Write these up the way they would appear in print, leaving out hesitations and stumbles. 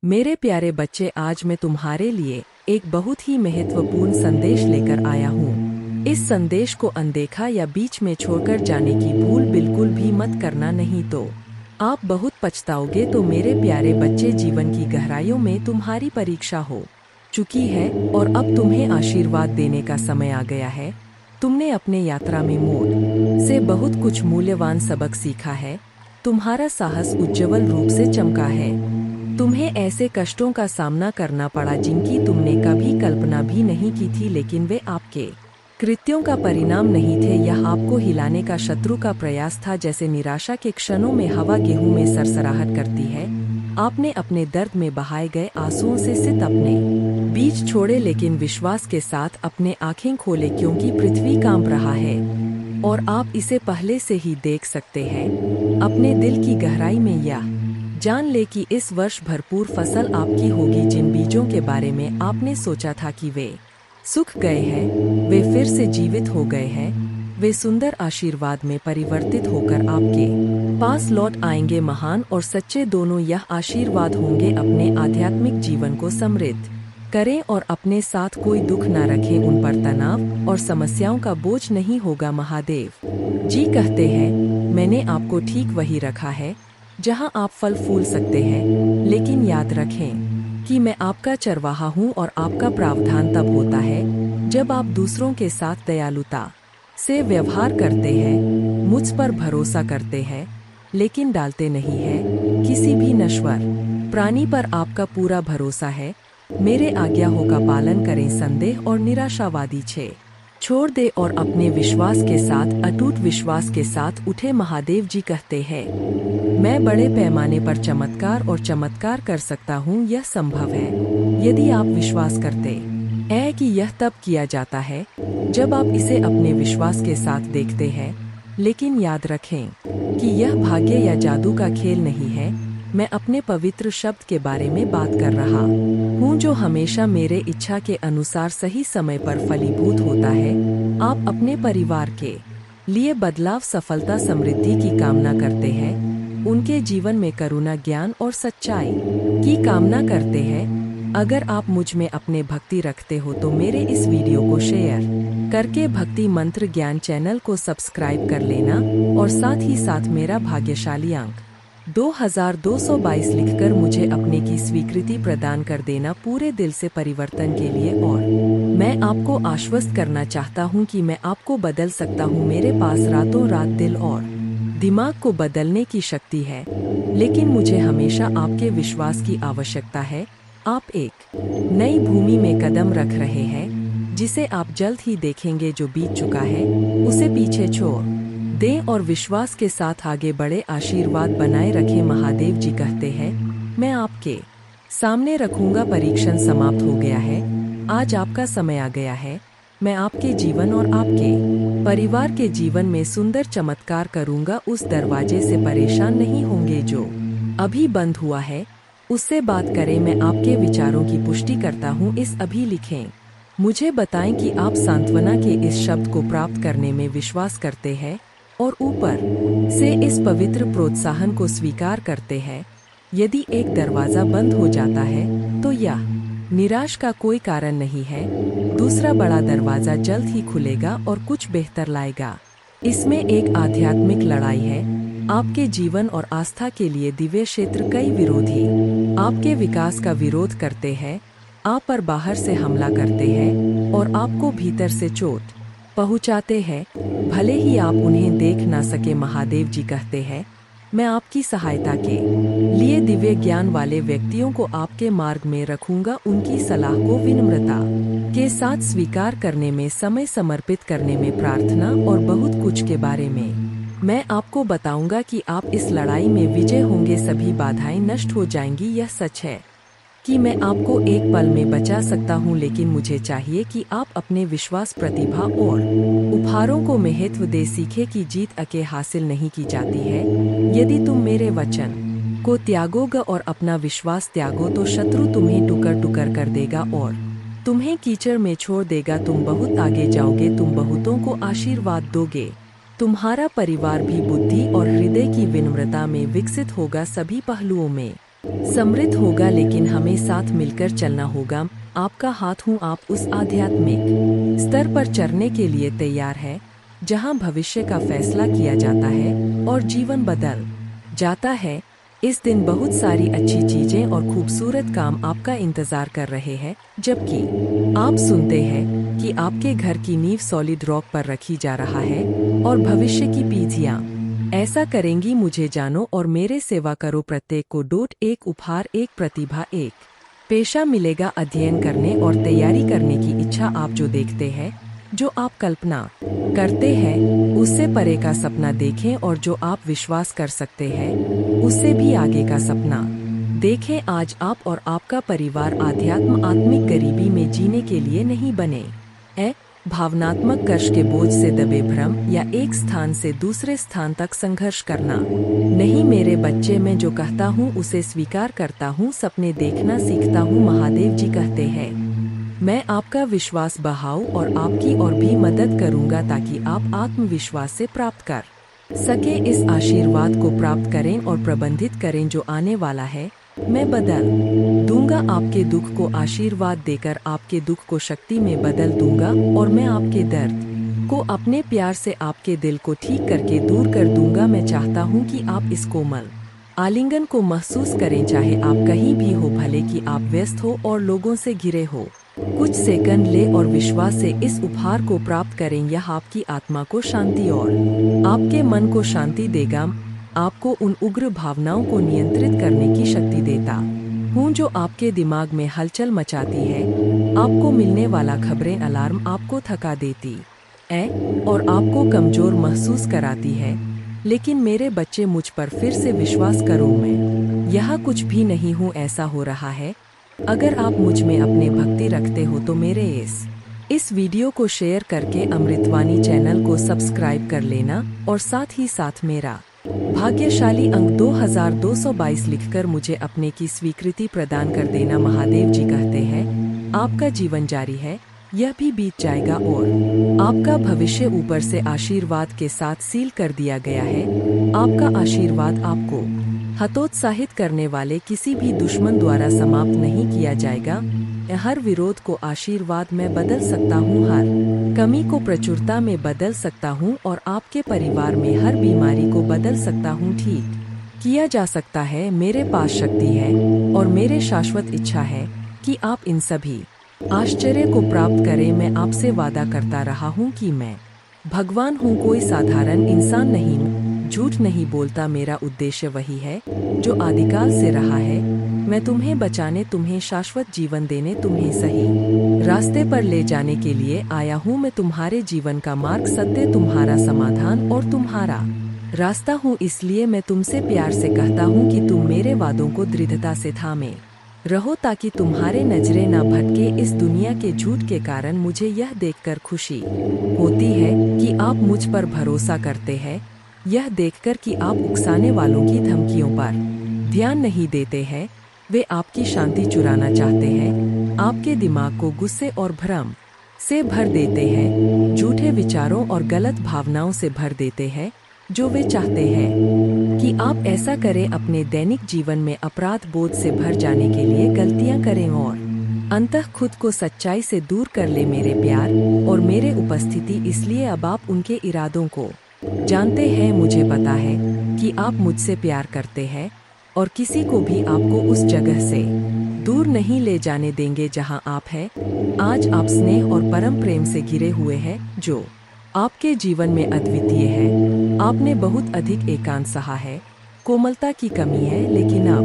मेरे प्यारे बच्चे, आज मैं तुम्हारे लिए एक बहुत ही महत्वपूर्ण संदेश लेकर आया हूँ। इस संदेश को अनदेखा या बीच में छोड़कर जाने की भूल बिल्कुल भी मत करना, नहीं तो आप बहुत पछताओगे। तो मेरे प्यारे बच्चे, जीवन की गहराइयों में तुम्हारी परीक्षा हो चुकी है और अब तुम्हें आशीर्वाद देने का समय आ गया है। तुमने अपने यात्रा में मोड़ से बहुत कुछ मूल्यवान सबक सीखा है। तुम्हारा साहस उज्ज्वल रूप से चमका है। तुम्हें ऐसे कष्टों का सामना करना पड़ा जिनकी तुमने कभी कल्पना भी नहीं की थी, लेकिन वे आपके कृत्यों का परिणाम नहीं थे। यह आपको हिलाने का शत्रु का प्रयास था। जैसे निराशा के क्षणों में हवा गेहूं में सरसराहट करती है, आपने अपने दर्द में बहाए गए आंसुओं से सित अपने बीज छोड़े, लेकिन विश्वास के साथ अपने आंखें खोले, क्योंकि पृथ्वी कांप रहा है और आप इसे पहले से ही देख सकते हैं। अपने दिल की गहराई में यह जान ले कि इस वर्ष भरपूर फसल आपकी होगी। जिन बीजों के बारे में आपने सोचा था कि वे सूख गए हैं, वे फिर से जीवित हो गए हैं। वे सुंदर आशीर्वाद में परिवर्तित होकर आपके पास लौट आएंगे। महान और सच्चे दोनों यह आशीर्वाद होंगे। अपने आध्यात्मिक जीवन को समृद्ध करें और अपने साथ कोई दुख न रखें। उन पर तनाव और समस्याओं का बोझ नहीं होगा। महादेव जी कहते हैं, मैंने आपको ठीक वही रखा है जहां आप फल फूल सकते हैं, लेकिन याद रखें कि मैं आपका चरवाहा हूं और आपका प्रावधान तब होता है जब आप दूसरों के साथ दयालुता से व्यवहार करते हैं, मुझ पर भरोसा करते हैं, लेकिन डालते नहीं हैं। किसी भी नश्वर प्राणी पर आपका पूरा भरोसा है। मेरे आज्ञाओं का पालन करें। संदेह और निराशावादी छोड़ दे और अपने विश्वास के साथ, अटूट विश्वास के साथ उठे। महादेव जी कहते हैं, मैं बड़े पैमाने पर चमत्कार कर सकता हूँ। यह संभव है यदि आप विश्वास करते हैं कि यह तब किया जाता है जब आप इसे अपने विश्वास के साथ देखते हैं। लेकिन याद रखें कि यह भाग्य या जादू का खेल नहीं है। मैं अपने पवित्र शब्द के बारे में बात कर रहा हूँ, जो हमेशा मेरे इच्छा के अनुसार सही समय पर फलीभूत होता है। आप अपने परिवार के लिए बदलाव, सफलता, समृद्धि की कामना करते हैं। उनके जीवन में करुणा, ज्ञान और सच्चाई की कामना करते हैं। अगर आप मुझ में अपने भक्ति रखते हो तो मेरे इस वीडियो को शेयर करके भक्ति मंत्र ज्ञान चैनल को सब्सक्राइब कर लेना और साथ ही साथ मेरा भाग्यशाली अंक 2222 लिखकर मुझे अपने की स्वीकृति प्रदान कर देना, पूरे दिल से परिवर्तन के लिए। और मैं आपको आश्वस्त करना चाहता हूं कि मैं आपको बदल सकता हूं। मेरे पास रातों रात दिल और दिमाग को बदलने की शक्ति है, लेकिन मुझे हमेशा आपके विश्वास की आवश्यकता है। आप एक नई भूमि में कदम रख रहे हैं, जिसे आप जल्द ही देखेंगे। जो बीत चुका है उसे पीछे छोड़ दें और विश्वास के साथ आगे बढ़े। आशीर्वाद बनाए रखें। महादेव जी कहते हैं, मैं आपके सामने रखूंगा। परीक्षण समाप्त हो गया है। आज आपका समय आ गया है। मैं आपके जीवन और आपके परिवार के जीवन में सुंदर चमत्कार करूंगा। उस दरवाजे से परेशान नहीं होंगे जो अभी बंद हुआ है, उससे बात करें। मैं आपके विचारों की पुष्टि करता हूँ। इस अभी लिखें। मुझे बताएं कि आप सांत्वना के इस शब्द को प्राप्त करने में विश्वास करते हैं और ऊपर से इस पवित्र प्रोत्साहन को स्वीकार करते हैं। यदि एक दरवाजा बंद हो जाता है तो यह निराश का कोई कारण नहीं है। दूसरा बड़ा दरवाजा जल्द ही खुलेगा और कुछ बेहतर लाएगा। इसमें एक आध्यात्मिक लड़ाई है। आपके जीवन और आस्था के लिए दिव्य क्षेत्र, कई विरोधी आपके विकास का विरोध करते हैं, आप पर बाहर से हमला करते हैं और आपको भीतर से चोट पहुंचाते हैं, भले ही आप उन्हें देख ना सके। महादेव जी कहते हैं, मैं आपकी सहायता के लिए दिव्य ज्ञान वाले व्यक्तियों को आपके मार्ग में रखूंगा। उनकी सलाह को विनम्रता के साथ स्वीकार करने में, समय समर्पित करने में, प्रार्थना और बहुत कुछ के बारे में मैं आपको बताऊंगा कि आप इस लड़ाई में विजय होंगे। सभी बाधाएं नष्ट हो जाएंगी। यह सच है कि मैं आपको एक पल में बचा सकता हूं, लेकिन मुझे चाहिए कि आप अपने विश्वास, प्रतिभा और उपहारों को महत्व दे। सीखे कि जीत अकेले हासिल नहीं की जाती है। यदि तुम मेरे वचन को त्यागोगे और अपना विश्वास त्यागो तो शत्रु तुम्हें टुकर टुकर कर देगा और तुम्हें कीचड़ में छोड़ देगा। तुम बहुत आगे जाओगे, तुम बहुतों को आशीर्वाद दोगे। तुम्हारा परिवार भी बुद्धि और हृदय की विनम्रता में विकसित होगा। सभी पहलुओं में समृद्ध होगा, लेकिन हमें साथ मिलकर चलना होगा। आपका हाथ हूँ, आप उस आध्यात्मिक स्तर पर चढ़ने के लिए तैयार है जहाँ भविष्य का फैसला किया जाता है और जीवन बदल जाता है। इस दिन बहुत सारी अच्छी चीजें और खूबसूरत काम आपका इंतजार कर रहे हैं, जबकि आप सुनते हैं कि आपके घर की नींव सॉलिड रॉक पर रखी जा रहा है और भविष्य की पीढ़ियां ऐसा करेंगी। मुझे जानो और मेरे सेवा करो। प्रत्येक को डोट एक उपहार, एक प्रतिभा, एक पेशा मिलेगा। अध्ययन करने और तैयारी करने की इच्छा। आप जो देखते हैं, जो आप कल्पना करते हैं, उससे परे का सपना देखें, और जो आप विश्वास कर सकते हैं उससे भी आगे का सपना देखें। आज आप और आपका परिवार आत्मिक गरीबी में जीने के लिए नहीं बने भावनात्मक कष्ट के बोझ से दबे भ्रम या एक स्थान से दूसरे स्थान तक संघर्ष करना नहीं। मेरे बच्चे, मैं जो कहता हूँ उसे स्वीकार करता हूँ, सपने देखना सीखता हूँ। महादेव जी कहते हैं, मैं आपका विश्वास बढ़ाऊं और आपकी और भी मदद करूंगा ताकि आप आत्मविश्वास से प्राप्त कर सके। इस आशीर्वाद को प्राप्त करें और प्रबंधित करें जो आने वाला है। मैं बदल दूंगा आपके दुख को, आशीर्वाद देकर आपके दुख को शक्ति में बदल दूंगा, और मैं आपके दर्द को अपने प्यार से आपके दिल को ठीक करके दूर कर दूंगा। मैं चाहता हूं कि आप इस कोमल आलिंगन को महसूस करें, चाहे आप कहीं भी हो, भले कि आप व्यस्त हो और लोगों से घिरे हो। कुछ सेकंड ले और विश्वास से इस उपहार को प्राप्त करें। यह आपकी आत्मा को शांति और आपके मन को शांति देगा। आपको उन उग्र भावनाओं को नियंत्रित करने की शक्ति देता हूँ जो आपके दिमाग में हलचल मचाती है। आपको मिलने वाला खबरें अलार्म आपको थका देती है और आपको कमजोर महसूस कराती है, लेकिन मेरे बच्चे, मुझ पर फिर से विश्वास करो। मैं यहाँ कुछ भी नहीं हूँ, ऐसा हो रहा है। अगर आप मुझ में अपने भक्ति रखते हो तो मेरे इस वीडियो को शेयर करके अमृतवाणी चैनल को सब्सक्राइब कर लेना, और साथ ही साथ मेरा भाग्यशाली अंक 2222 लिखकर मुझे अपने की स्वीकृति प्रदान कर देना। महादेव जी कहते हैं, आपका जीवन जारी है, यह भी बीत जाएगा और आपका भविष्य ऊपर से आशीर्वाद के साथ सील कर दिया गया है। आपका आशीर्वाद आपको हतोत्साहित करने वाले किसी भी दुश्मन द्वारा समाप्त नहीं किया जाएगा। हर विरोध को आशीर्वाद में बदल सकता हूँ, हर कमी को प्रचुरता में बदल सकता हूँ, और आपके परिवार में हर बीमारी को बदल सकता हूँ। ठीक किया जा सकता है। मेरे पास शक्ति है और मेरे शाश्वत इच्छा है कि आप इन सभी आश्चर्य को प्राप्त करें। मैं आपसे वादा करता रहा हूँ कि मैं भगवान हूँ, कोई साधारण इंसान नहीं, झूठ नहीं बोलता। मेरा उद्देश्य वही है जो आदिकाल से रहा है। मैं तुम्हें बचाने, तुम्हें शाश्वत जीवन देने, तुम्हें सही रास्ते पर ले जाने के लिए आया हूँ। मैं तुम्हारे जीवन का मार्ग, सत्य, तुम्हारा समाधान और तुम्हारा रास्ता हूँ। इसलिए मैं तुमसे प्यार से कहता हूँ कि तुम मेरे वादों को दृढ़ता से थामे रहो, ताकि तुम्हारे नजरें न भटके। इस दुनिया के झूठ के कारण मुझे यह देखकर खुशी होती है कि आप मुझ पर भरोसा करते हैं, यह देखकर कि आप उकसाने वालों की धमकियों पर ध्यान नहीं देते हैं। वे आपकी शांति चुराना चाहते हैं, आपके दिमाग को गुस्से और भ्रम से भर देते हैं, झूठे विचारों और गलत भावनाओं से भर देते हैं, जो वे चाहते हैं कि आप ऐसा करें। अपने दैनिक जीवन में अपराध बोध से भर जाने के लिए गलतियां करें और अंततः खुद को सच्चाई से दूर कर ले। मेरे प्यार और मेरे उपस्थिति, इसलिए अब आप उनके इरादों को जानते हैं। मुझे पता है कि आप मुझसे प्यार करते हैं और किसी को भी आपको उस जगह से दूर नहीं ले जाने देंगे जहां आप हैं। आज आप स्नेह और परम प्रेम से घिरे हुए हैं, जो आपके जीवन में अद्वितीय है। आपने बहुत अधिक एकांत सहा है, कोमलता की कमी है, लेकिन अब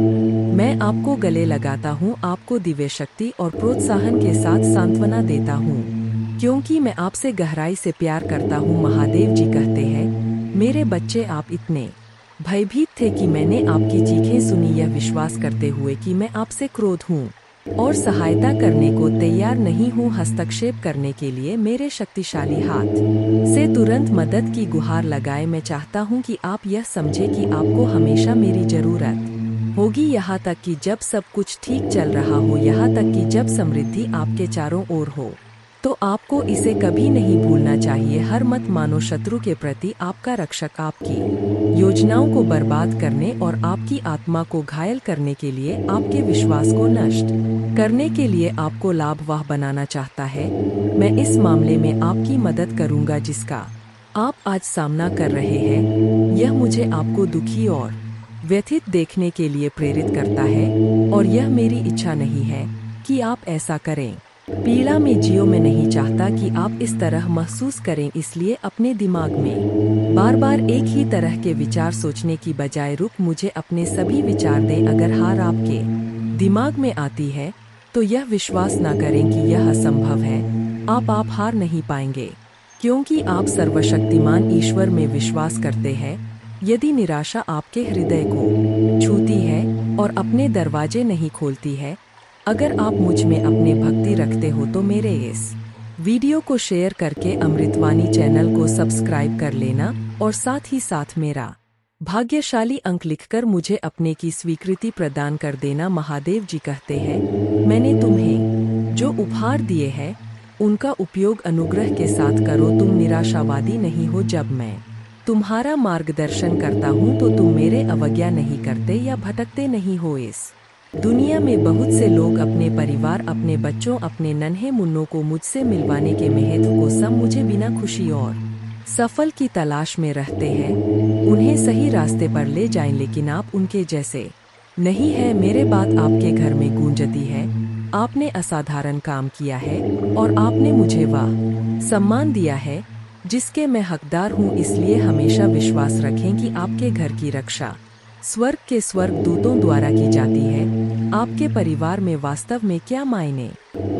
मैं आपको गले लगाता हूँ, आपको दिव्य शक्ति और प्रोत्साहन के साथ सांत्वना देता हूँ, क्योंकि मैं आपसे गहराई से प्यार करता हूँ। महादेव जी कहते हैं, मेरे बच्चे, आप इतने भयभीत थे कि मैंने आपकी चीखें सुनी, यह विश्वास करते हुए कि मैं आपसे क्रोध हूँ और सहायता करने को तैयार नहीं हूँ। हस्तक्षेप करने के लिए मेरे शक्तिशाली हाथ से तुरंत मदद की गुहार लगाए। मैं चाहता हूँ कि आप यह समझे कि आपको हमेशा मेरी जरूरत होगी, यहाँ तक कि जब सब कुछ ठीक चल रहा हो, यहाँ तक कि जब समृद्धि आपके चारों ओर हो। तो आपको इसे कभी नहीं भूलना चाहिए। हर मत मानो शत्रु के प्रति आपका रक्षक आपकी योजनाओं को बर्बाद करने और आपकी आत्मा को घायल करने के लिए, आपके विश्वास को नष्ट करने के लिए आपको लाभवाह बनाना चाहता है। मैं इस मामले में आपकी मदद करूंगा जिसका आप आज सामना कर रहे हैं। यह मुझे आपको दुखी और व्यथित देखने के लिए प्रेरित करता है और यह मेरी इच्छा नहीं है कि आप ऐसा करें। पीड़ा में जियो, मैं नहीं चाहता कि आप इस तरह महसूस करें, इसलिए अपने दिमाग में बार बार एक ही तरह के विचार सोचने की बजाय मुझे अपने सभी विचार दें। अगर हार आपके दिमाग में आती है तो यह विश्वास ना करें कि यह असंभव है। आप हार नहीं पाएंगे क्योंकि आप सर्वशक्तिमान ईश्वर में विश्वास करते हैं। यदि निराशा आपके हृदय को छूती है और अपने दरवाजे नहीं खोलती है, अगर आप मुझ में अपने भक्ति रखते हो तो मेरे इस वीडियो को शेयर करके अमृतवाणी चैनल को सब्सक्राइब कर लेना और साथ ही साथ मेरा भाग्यशाली अंक लिखकर मुझे अपने की स्वीकृति प्रदान कर देना। महादेव जी कहते हैं, मैंने तुम्हें जो उपहार दिए हैं उनका उपयोग अनुग्रह के साथ करो। तुम निराशावादी नहीं हो। जब मैं तुम्हारा मार्गदर्शन करता हूँ तो तुम मेरे अवज्ञा नहीं करते या भटकते नहीं हो। इस दुनिया में बहुत से लोग अपने परिवार, अपने बच्चों, अपने नन्हे मुन्नों को मुझसे मिलवाने के महत्व को सब मुझे बिना खुशी और सफल की तलाश में रहते हैं। उन्हें सही रास्ते पर ले जाएं, लेकिन आप उनके जैसे नहीं है। मेरे बात आपके घर में गूंजती है। आपने असाधारण काम किया है और आपने मुझे वह सम्मान दिया है जिसके मैं हकदार हूँ। इसलिए हमेशा विश्वास रखें कि आपके घर की रक्षा स्वर्ग के स्वर्ग दूतों द्वारा की जाती है। आपके परिवार में वास्तव में क्या मायने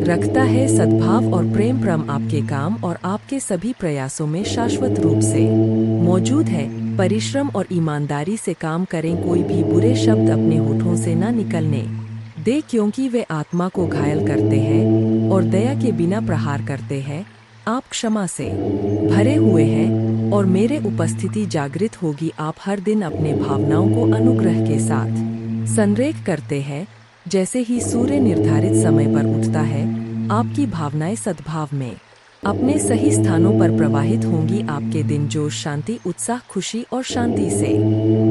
रखता है? सद्भाव और प्रेम परम आपके काम और आपके सभी प्रयासों में शाश्वत रूप से मौजूद है। परिश्रम और ईमानदारी से काम करें। कोई भी बुरे शब्द अपने होठों से न निकलने दे, क्योंकि वे आत्मा को घायल करते हैं और दया के बिना प्रहार करते हैं। आप क्षमा से भरे हुए हैं और मेरे उपस्थिति जागृत होगी। आप हर दिन अपने भावनाओं को अनुग्रह के साथ संरेख करते हैं। जैसे ही सूर्य निर्धारित समय पर उठता है, आपकी भावनाएं सद्भाव में अपने सही स्थानों पर प्रवाहित होंगी। आपके दिन जोश, शांति, उत्साह, खुशी और शांति से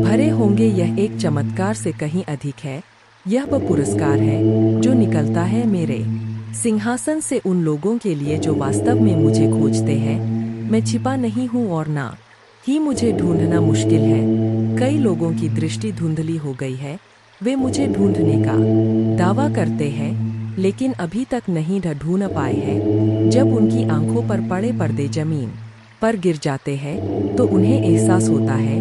भरे होंगे। यह एक चमत्कार से कहीं अधिक है। यह वह पुरस्कार है जो निकलता है मेरे सिंहासन से उन लोगों के लिए जो वास्तव में मुझे खोजते हैं। मैं छिपा नहीं हूँ और ना ही मुझे ढूंढना मुश्किल है। कई लोगों की दृष्टि धुंधली हो गई है। वे मुझे ढूंढने का दावा करते हैं लेकिन अभी तक नहीं ढूंढ पाए हैं। जब उनकी आंखों पर पड़े पर्दे जमीन पर गिर जाते हैं तो उन्हें एहसास होता है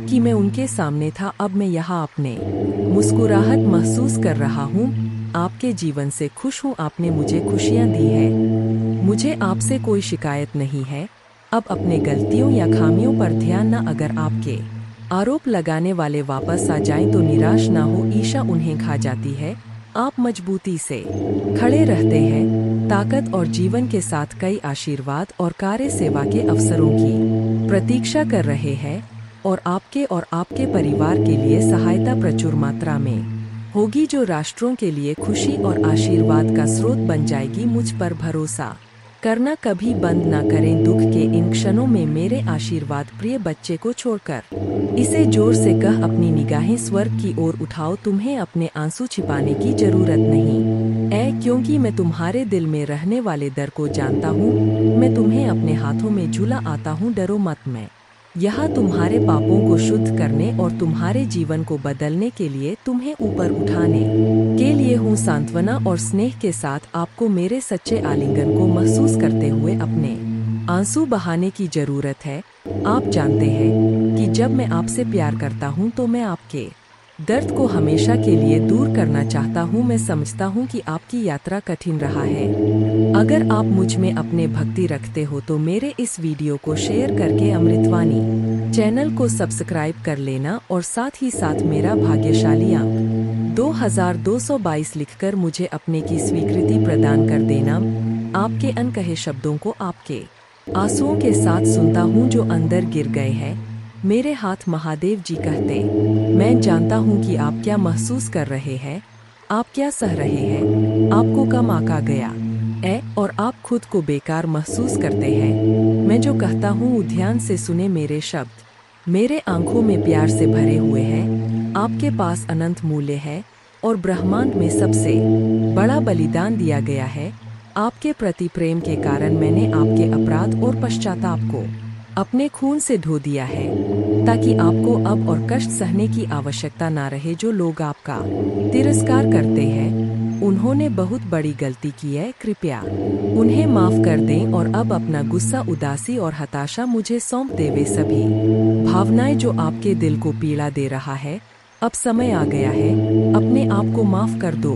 कि मैं उनके सामने था। अब मैं यहाँ अपने मुस्कुराहट महसूस कर रहा हूँ। आपके जीवन से खुश हूँ। आपने मुझे खुशियाँ दी है। मुझे आपसे कोई शिकायत नहीं है। अब अपने गलतियों या खामियों पर ध्यान न। अगर आपके आरोप लगाने वाले वापस आ जाएं तो निराश ना हो। ईर्ष्या उन्हें खा जाती है। आप मजबूती से खड़े रहते हैं। ताकत और जीवन के साथ कई आशीर्वाद और कार्य सेवा के अवसरों की प्रतीक्षा कर रहे हैं और आपके परिवार के लिए सहायता प्रचुर मात्रा में होगी, जो राष्ट्रों के लिए खुशी और आशीर्वाद का स्रोत बन जाएगी। मुझ पर भरोसा करना कभी बंद ना करें। दुख के इन क्षणों में मेरे आशीर्वाद प्रिय बच्चे को छोड़कर इसे जोर से कह, अपनी निगाहें स्वर्ग की ओर उठाओ। तुम्हें अपने आंसू छिपाने की जरूरत नहीं है, क्योंकि मैं तुम्हारे दिल में रहने वाले डर को जानता हूँ। मैं तुम्हें अपने हाथों में झूला आता हूँ। डरो मत। मैं यहाँ तुम्हारे पापों को शुद्ध करने और तुम्हारे जीवन को बदलने के लिए तुम्हें ऊपर उठाने के लिए हूँ। सांत्वना और स्नेह के साथ आपको मेरे सच्चे आलिंगन को महसूस करते हुए अपने आंसू बहाने की जरूरत है। आप जानते हैं कि जब मैं आपसे प्यार करता हूँ तो मैं आपके दर्द को हमेशा के लिए दूर करना चाहता हूँ। मैं समझता हूँ कि आपकी यात्रा कठिन रहा है। अगर आप मुझ में अपने भक्ति रखते हो तो मेरे इस वीडियो को शेयर करके अमृतवाणी चैनल को सब्सक्राइब कर लेना और साथ ही साथ मेरा भाग्यशाली अंक 2222 लिखकर मुझे अपने की स्वीकृति प्रदान कर देना। आपके अनकहे शब्दों को आपके आंसुओं के साथ सुनता हूँ जो अंदर गिर गए हैं। मेरे हाथ महादेव जी कहते, मैं जानता हूँ कि आप क्या महसूस कर रहे हैं, आप क्या सह रहे हैं। आपको कम आका गया और आप खुद को बेकार महसूस करते हैं। मैं जो कहता हूँ ध्यान से सुने मेरे शब्द। मेरे आंखों में प्यार से भरे हुए हैं। आपके पास अनंत मूल्य है और ब्रह्मांड में सबसे बड़ा बलिदान दिया गया है। आपके प्रति प्रेम के कारण मैंने आपके अपराध और पश्चाताप को अपने खून से धो दिया है, ताकि आपको अब और कष्ट सहने की आवश्यकता ना रहे। जो लोग आपका तिरस्कार करते हैं उन्होंने बहुत बड़ी गलती की है। कृपया उन्हें माफ कर दें और अब अपना गुस्सा, उदासी और हताशा मुझे सौंप दे। वे सभी भावनाएं जो आपके दिल को पीड़ा दे रहा है, अब समय आ गया है, अपने आप को माफ कर दो।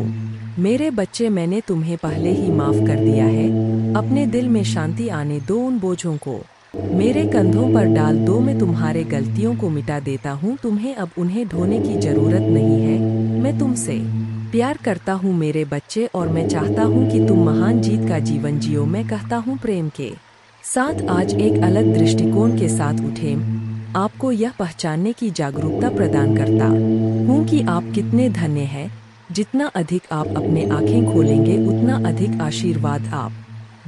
मेरे बच्चे, मैंने तुम्हें पहले ही माफ कर दिया है। अपने दिल में शांति आने दो। उन बोझों को मेरे कंधों पर डाल दो। मैं तुम्हारे गलतियों को मिटा देता हूँ। तुम्हें अब उन्हें ढोने की जरूरत नहीं है। मैं तुमसे प्यार करता हूँ मेरे बच्चे, और मैं चाहता हूँ कि तुम महान जीत का जीवन जियो। मैं कहता हूँ प्रेम के साथ आज एक अलग दृष्टिकोण के साथ उठें। आपको यह पहचानने की जागरूकता प्रदान करता हूँ कि आप कितने धन्य हैं। जितना अधिक आप अपने आंखें खोलेंगे उतना अधिक आशीर्वाद आप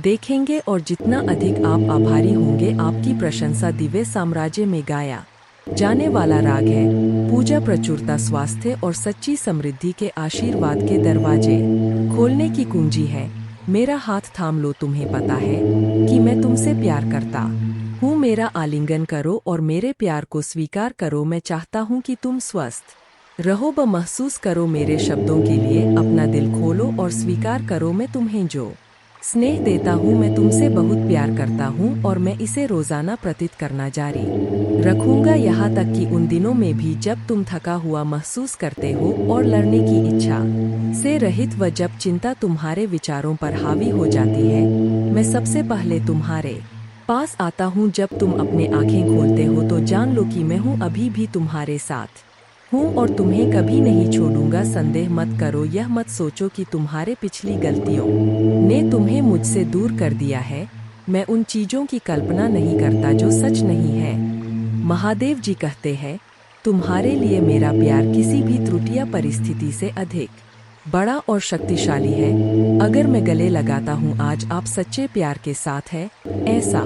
देखेंगे, और जितना अधिक आप आभारी होंगे आपकी प्रशंसा दिव्य साम्राज्य में गाया जाने वाला राग है। पूजा, प्रचुरता, स्वास्थ्य और सच्ची समृद्धि के आशीर्वाद के दरवाजे खोलने की कुंजी है। मेरा हाथ थाम लो। तुम्हें पता है कि मैं तुमसे प्यार करता हूँ। मेरा आलिंगन करो और मेरे प्यार को स्वीकार करो। मैं चाहता हूँ कि तुम स्वस्थ रहो। महसूस करो मेरे शब्दों के लिए। अपना दिल खोलो और स्वीकार करो। मैं तुम्हें जो स्नेह देता हूँ, मैं तुमसे बहुत प्यार करता हूँ, और मैं इसे रोजाना प्रतीत करना जारी रखूंगा, यहाँ तक कि उन दिनों में भी जब तुम थका हुआ महसूस करते हो और लड़ने की इच्छा से रहित, व जब चिंता तुम्हारे विचारों पर हावी हो जाती है। मैं सबसे पहले तुम्हारे पास आता हूँ। जब तुम अपने आंखें खोलते हो तो जान लो कि मैं हूँ, अभी भी तुम्हारे साथ हूँ और तुम्हें कभी नहीं छोड़ूंगा। संदेह मत करो। यह मत सोचो कि तुम्हारे पिछली गलतियों ने तुम्हें मुझसे दूर कर दिया है। मैं उन चीजों की कल्पना नहीं करता जो सच नहीं है। महादेव जी कहते हैं, तुम्हारे लिए मेरा प्यार किसी भी त्रुटिया परिस्थिति से अधिक बड़ा और शक्तिशाली है। अगर मैं गले लगाता हूँ आज, आप सच्चे प्यार के साथ हैं। ऐसा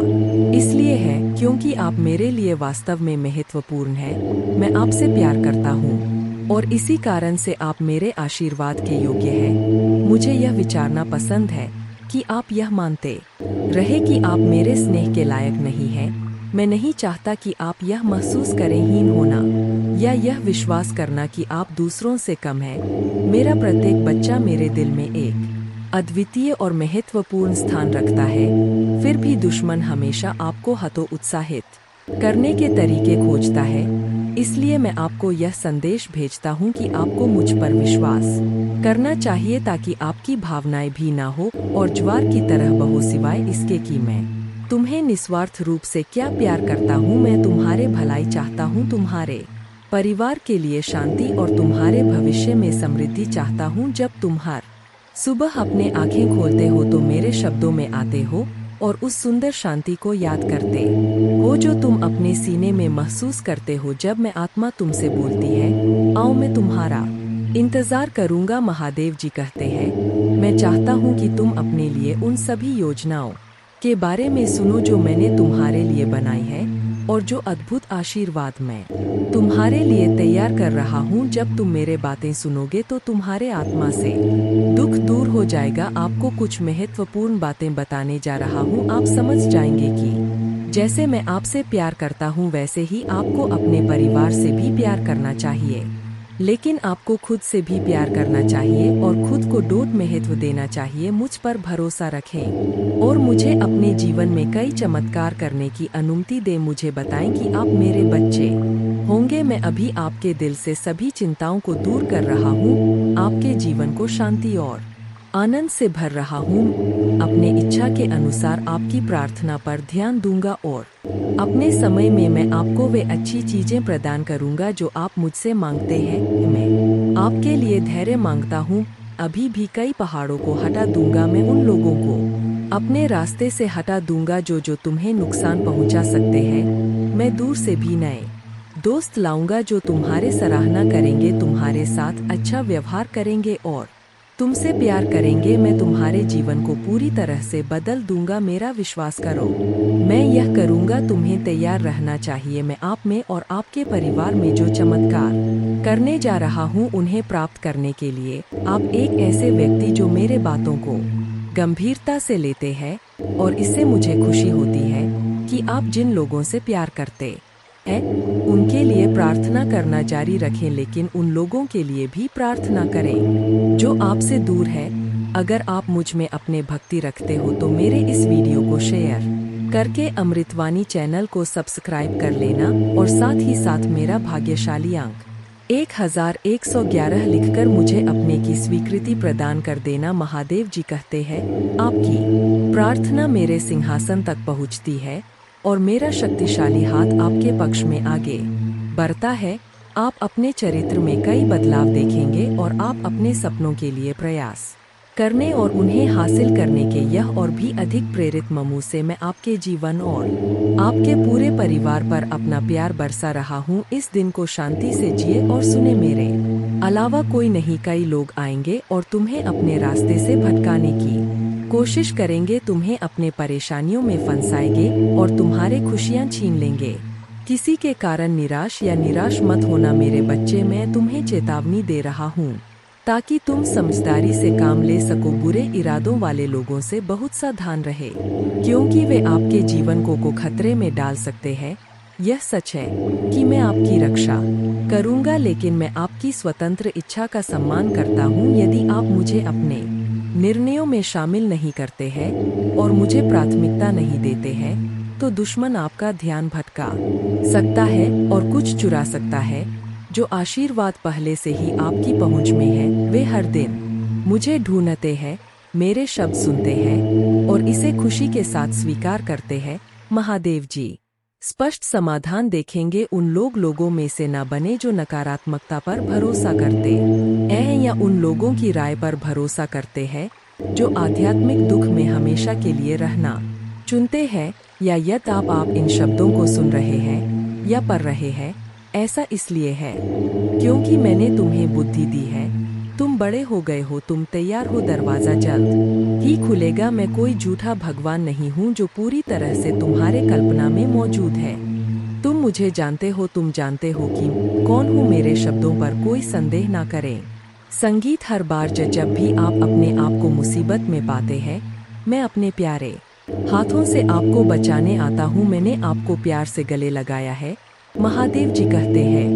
इसलिए है क्योंकि आप मेरे लिए वास्तव में महत्वपूर्ण हैं। मैं आपसे प्यार करता हूँ और इसी कारण से आप मेरे आशीर्वाद के योग्य हैं। मुझे यह विचारना पसंद है कि आप यह मानते रहे कि आप मेरे स्नेह के लायक नहीं हैं। मैं नहीं चाहता कि आप यह महसूस करें हीन होना, या यह विश्वास करना कि आप दूसरों से कम हैं। मेरा प्रत्येक बच्चा मेरे दिल में एक अद्वितीय और महत्वपूर्ण स्थान रखता है। फिर भी दुश्मन हमेशा आपको हतोत्साहित करने के तरीके खोजता है। इसलिए मैं आपको यह संदेश भेजता हूँ कि आपको मुझ पर विश्वास करना चाहिए, ताकि आपकी भावनाएं भी ना हो और ज्वार की तरह बहो, सिवाय इसके कि मैं तुम्हें निस्वार्थ रूप से क्या प्यार करता हूँ। मैं तुम्हारे भलाई चाहता हूँ, तुम्हारे परिवार के लिए शांति और तुम्हारे भविष्य में समृद्धि चाहता हूँ। जब तुम हर सुबह अपने आंखें खोलते हो तो मेरे शब्दों में आते हो और उस सुंदर शांति को याद करते हो जो तुम अपने सीने में महसूस करते हो जब मैं आत्मा तुमसे बोलती है, आओ मैं तुम्हारा इंतजार करूंगा। महादेव जी कहते हैं, मैं चाहता हूँ कि तुम अपने लिए उन सभी योजनाओं के बारे में सुनो जो मैंने तुम्हारे लिए बनाई है, और जो अद्भुत आशीर्वाद मैं तुम्हारे लिए तैयार कर रहा हूँ। जब तुम मेरे बातें सुनोगे तो तुम्हारे आत्मा से दुख दूर हो जाएगा। आपको कुछ महत्वपूर्ण बातें बताने जा रहा हूँ। आप समझ जाएंगे कि जैसे मैं आपसे प्यार करता हूँ वैसे ही आपको अपने परिवार से भी प्यार करना चाहिए, लेकिन आपको खुद से भी प्यार करना चाहिए और खुद को डोट महत्व देना चाहिए। मुझ पर भरोसा रखें और मुझे अपने जीवन में कई चमत्कार करने की अनुमति दें। मुझे बताएं कि आप मेरे बच्चे होंगे। मैं अभी आपके दिल से सभी चिंताओं को दूर कर रहा हूँ, आपके जीवन को शांति और आनंद से भर रहा हूँ। अपने इच्छा के अनुसार आपकी प्रार्थना पर ध्यान दूंगा और अपने समय में मैं आपको वे अच्छी चीजें प्रदान करूंगा जो आप मुझसे मांगते हैं। मैं आपके लिए धैर्य मांगता हूँ। अभी भी कई पहाड़ों को हटा दूंगा। मैं उन लोगों को अपने रास्ते से हटा दूंगा जो तुम्हें नुकसान पहुंचा सकते हैं। मैं दूर से भी नए दोस्त लाऊंगा जो तुम्हारे सराहना करेंगे, तुम्हारे साथ अच्छा व्यवहार करेंगे और तुमसे प्यार करेंगे, मैं तुम्हारे जीवन को पूरी तरह से बदल दूंगा, मेरा विश्वास करो। मैं यह करूंगा, तुम्हें तैयार रहना चाहिए। मैं आप में और आपके परिवार में जो चमत्कार करने जा रहा हूं, उन्हें प्राप्त करने के लिए आप एक ऐसे व्यक्ति जो मेरे बातों को गंभीरता से लेते हैं, और इससे मुझे खुशी होती है कि आप जिन लोगों से प्यार करते हैं उनके लिए प्रार्थना करना जारी रखें, लेकिन उन लोगों के लिए भी प्रार्थना करें जो आपसे दूर है। अगर आप मुझ में अपने भक्ति रखते हो तो मेरे इस वीडियो को शेयर करके अमृतवाणी चैनल को सब्सक्राइब कर लेना, और साथ ही साथ मेरा भाग्यशाली अंक 1111 लिखकर मुझे अपने की स्वीकृति प्रदान कर देना। महादेव जी कहते हैं, आपकी प्रार्थना मेरे सिंहासन तक पहुंचती है और मेरा शक्तिशाली हाथ आपके पक्ष में आगे बढ़ता है। आप अपने चरित्र में कई बदलाव देखेंगे और आप अपने सपनों के लिए प्रयास करने और उन्हें हासिल करने के यह और भी अधिक प्रेरित ममू से मैं आपके जीवन और आपके पूरे परिवार पर अपना प्यार बरसा रहा हूँ। इस दिन को शांति से जिए और सुने, मेरे अलावा कोई नहीं। कई लोग आएंगे और तुम्हें अपने रास्ते से भटकाने की कोशिश करेंगे, तुम्हें अपने परेशानियों में फंसाएंगे और तुम्हारे खुशियाँ छीन लेंगे। किसी के कारण निराश या निराश मत होना मेरे बच्चे, मैं तुम्हें चेतावनी दे रहा हूँ ताकि तुम समझदारी से काम ले सको। बुरे इरादों वाले लोगों से बहुत सावधान रहे, क्योंकि वे आपके जीवन को खतरे में डाल सकते हैं। यह सच है कि मैं आपकी रक्षा करूंगा, लेकिन मैं आपकी स्वतंत्र इच्छा का सम्मान करता हूं। यदि आप मुझे अपने निर्णयों में शामिल नहीं करते हैं और मुझे प्राथमिकता नहीं देते हैं, तो दुश्मन आपका ध्यान भटका सकता है और कुछ चुरा सकता है। जो आशीर्वाद पहले से ही आपकी पहुंच में है, वे हर दिन मुझे ढूंढते हैं, मेरे शब्द सुनते हैं और इसे खुशी के साथ स्वीकार करते हैं। महादेव जी स्पष्ट समाधान देखेंगे। उन लोगों में से न बने जो नकारात्मकता पर भरोसा करते हैं, या उन लोगों की राय पर भरोसा करते हैं जो आध्यात्मिक दुख में हमेशा के लिए रहना चुनते हैं। या यदि आप इन शब्दों को सुन रहे हैं या पढ़ रहे हैं, ऐसा इसलिए है क्योंकि मैंने तुम्हें बुद्धि दी है। तुम बड़े हो गए हो, तुम तैयार हो, दरवाजा जल्द ही खुलेगा। मैं कोई झूठा भगवान नहीं हूँ जो पूरी तरह से तुम्हारे कल्पना में मौजूद है। तुम मुझे जानते हो, तुम जानते हो कि कौन हूँ। मेरे शब्दों पर कोई संदेह ना करें। संगीत हर बार जब भी आप अपने आप को मुसीबत में पाते हैं, मैं अपने प्यारे हाथों से आपको बचाने आता हूँ। मैंने आपको प्यार से गले लगाया है। महादेव जी कहते हैं,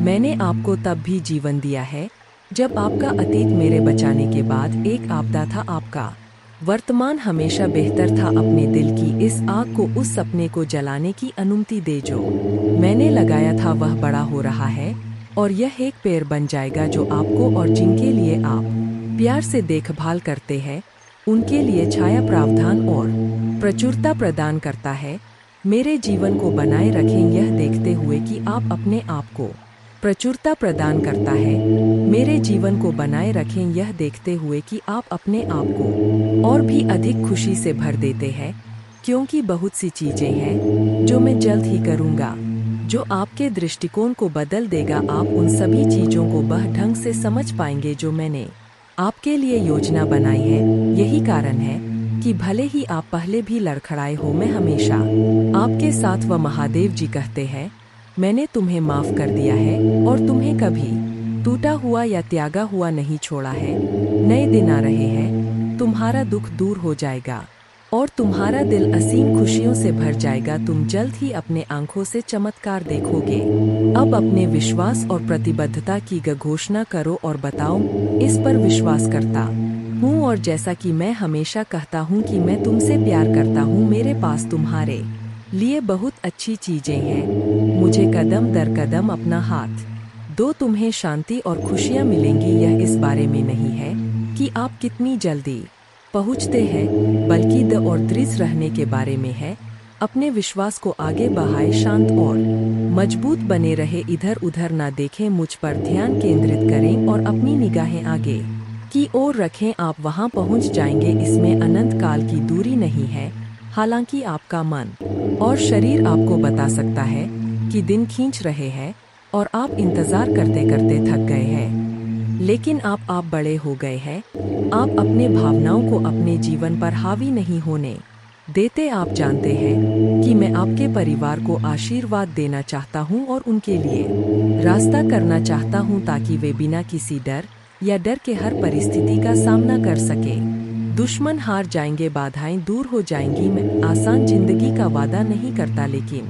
मैंने आपको तब भी जीवन दिया है जब आपका अतीत मेरे बचाने के बाद एक आपदा था। आपका वर्तमान हमेशा बेहतर था। अपने दिल की इस आग को, उस सपने को जलाने की अनुमति दे जो मैंने लगाया था। वह बड़ा हो रहा है और यह एक पेड़ बन जाएगा जो आपको और जिनके लिए आप प्यार से देखभाल करते हैं उनके लिए छाया, प्रावधान और प्रचुरता प्रदान करता है। मेरे जीवन को बनाए रखें यह देखते हुए कि आप अपने आप को प्रचुरता प्रदान करता है। मेरे जीवन को बनाए रखें यह देखते हुए कि आप अपने आप को और भी अधिक खुशी से भर देते हैं, क्योंकि बहुत सी चीजें हैं जो मैं जल्द ही करूंगा जो आपके दृष्टिकोण को बदल देगा। आप उन सभी चीजों को वह ढंग से समझ पाएंगे जो मैंने आपके लिए योजना बनाई है। यही कारण है कि भले ही आप पहले भी लड़खड़ाए हो, मैं हमेशा आपके साथ। व महादेव जी कहते हैं, मैंने तुम्हें माफ कर दिया है और तुम्हें कभी टूटा हुआ या त्यागा हुआ नहीं छोड़ा है। नए दिन आ रहे हैं, तुम्हारा दुख दूर हो जाएगा और तुम्हारा दिल असीम खुशियों से भर जाएगा। तुम जल्द ही अपने आंखों से चमत्कार देखोगे। अब अपने विश्वास और प्रतिबद्धता की घोषणा करो और बताओ, इस पर विश्वास करता हूँ। और जैसा कि मैं हमेशा कहता हूँ कि मैं तुमसे प्यार करता हूँ, मेरे पास तुम्हारे लिए बहुत अच्छी चीजें हैं। मुझे कदम दर कदम अपना हाथ दो, तुम्हें शांति और खुशियाँ मिलेंगी। यह इस बारे में नहीं है कि आप कितनी जल्दी पहुँचते हैं, बल्कि द और दृढ़ रहने के बारे में है। अपने विश्वास को आगे बढ़ाए, शांत और मजबूत बने रहे, इधर उधर ना देखें, मुझ पर ध्यान केंद्रित करें और अपनी निगाहें आगे की ओर रखें। आप वहां पहुंच जाएंगे। इसमें अनंत काल की दूरी नहीं है। हालांकि आपका मन और शरीर आपको बता सकता है कि दिन खींच रहे हैं और आप इंतजार करते करते थक गए हैं। लेकिन आप बड़े हो गए हैं। आप अपने भावनाओं को अपने जीवन पर हावी नहीं होने देते। आप जानते हैं कि मैं आपके परिवार को आशीर्वाद देना चाहता हूं और उनके लिए रास्ता करना चाहता हूं ताकि वे बिना किसी डर के हर परिस्थिति का सामना कर सके। दुश्मन हार जाएंगे, बाधाएं दूर हो जाएंगी। मैं आसान जिंदगी का वादा नहीं करता, लेकिन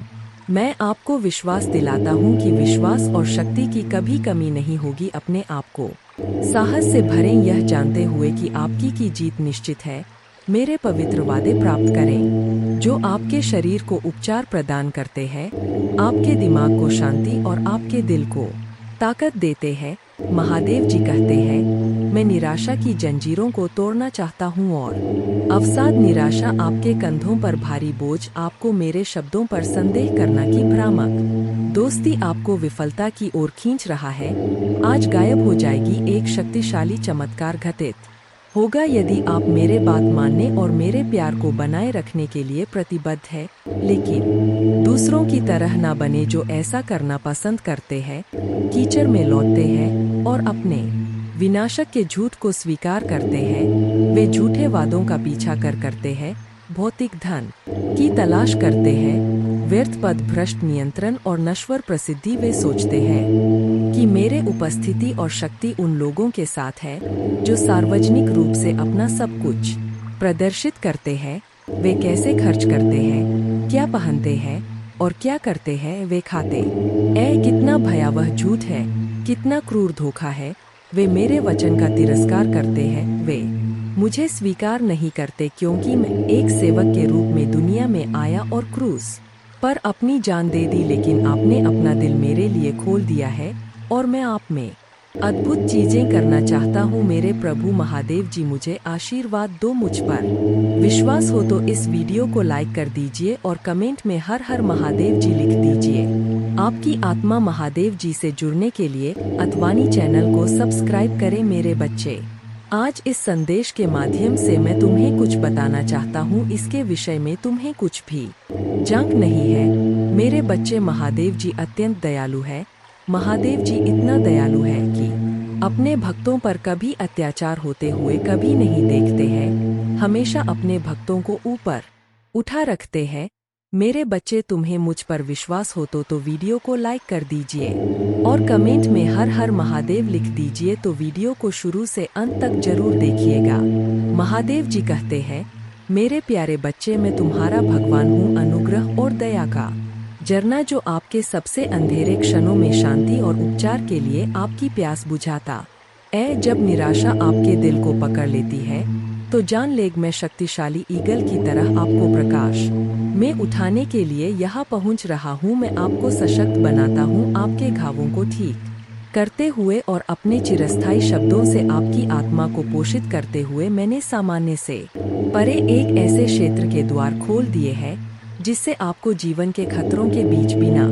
मैं आपको विश्वास दिलाता हूं कि विश्वास और शक्ति की कभी कमी नहीं होगी। अपने आप को साहस से भरें, यह जानते हुए कि आपकी की जीत निश्चित है। मेरे पवित्र वादे प्राप्त करें जो आपके शरीर को उपचार प्रदान करते हैं, आपके दिमाग को शांति और आपके दिल को ताकत देते हैं। महादेव जी कहते हैं, मैं निराशा की जंजीरों को तोड़ना चाहता हूँ और अवसाद निराशा आपके कंधों पर भारी बोझ, आपको मेरे शब्दों पर संदेह करना की भ्रामक दोस्ती आपको विफलता की ओर खींच रहा है, आज गायब हो जाएगी। एक शक्तिशाली चमत्कार घटित होगा यदि आप मेरे बात मानने और मेरे प्यार को बनाए रखने के लिए प्रतिबद्ध है। लेकिन दूसरों की तरह ना बने जो ऐसा करना पसंद करते हैं, कीचड़ में लौटते हैं और अपने विनाशक के झूठ को स्वीकार करते हैं। वे झूठे वादों का पीछा करते हैं, भौतिक धन की तलाश करते हैं, व्यर्थ पद, भ्रष्ट नियंत्रण और नश्वर प्रसिद्धि। वे सोचते हैं कि मेरे उपस्थिति और शक्ति उन लोगों के साथ है जो सार्वजनिक रूप से अपना सब कुछ प्रदर्शित करते हैं। वे कैसे खर्च करते हैं, क्या पहनते हैं और क्या करते हैं वे खाते कितना भयावह झूठ है, कितना क्रूर धोखा है। वे मेरे वचन का तिरस्कार करते हैं, वे मुझे स्वीकार नहीं करते क्योंकि मैं एक सेवक के रूप में दुनिया में आया और क्रूस पर अपनी जान दे दी। लेकिन आपने अपना दिल मेरे लिए खोल दिया है और मैं आप में अद्भुत चीजें करना चाहता हूँ। मेरे प्रभु महादेव जी, मुझे आशीर्वाद दो। मुझ पर विश्वास हो तो इस वीडियो को लाइक कर दीजिए और कमेंट में हर हर महादेव जी लिख दीजिए। आपकी आत्मा महादेव जी से जुड़ने के लिए अतवानी चैनल को सब्सक्राइब करें। मेरे बच्चे, आज इस संदेश के माध्यम से मैं तुम्हें कुछ बताना चाहता हूँ। इसके विषय में तुम्हें कुछ भी जंक नहीं है। मेरे बच्चे, महादेव जी अत्यंत दयालु है। महादेव जी इतना दयालु है कि अपने भक्तों पर कभी अत्याचार होते हुए कभी नहीं देखते हैं, हमेशा अपने भक्तों को ऊपर उठा रखते हैं। मेरे बच्चे, तुम्हें मुझ पर विश्वास हो तो वीडियो को लाइक कर दीजिए और कमेंट में हर हर महादेव लिख दीजिए। तो वीडियो को शुरू से अंत तक जरूर देखिएगा। महादेव जी कहते हैं, मेरे प्यारे बच्चे, मैं तुम्हारा भगवान हूँ, अनुग्रह और दया का झरना जो आपके सबसे अंधेरे क्षणों में शांति और उपचार के लिए आपकी प्यास बुझाता है। जब निराशा आपके दिल को पकड़ लेती है तो जान ले, मैं शक्तिशाली ईगल की तरह आपको प्रकाश में उठाने के लिए यहाँ पहुँच रहा हूँ। मैं आपको सशक्त बनाता हूँ, आपके घावों को ठीक करते हुए और अपने चिरस्थायी शब्दों से आपकी आत्मा को पोषित करते हुए मैंने सामान्य से परे एक ऐसे क्षेत्र के द्वार खोल दिए हैं जिससे आपको जीवन के खतरों के बीच बिना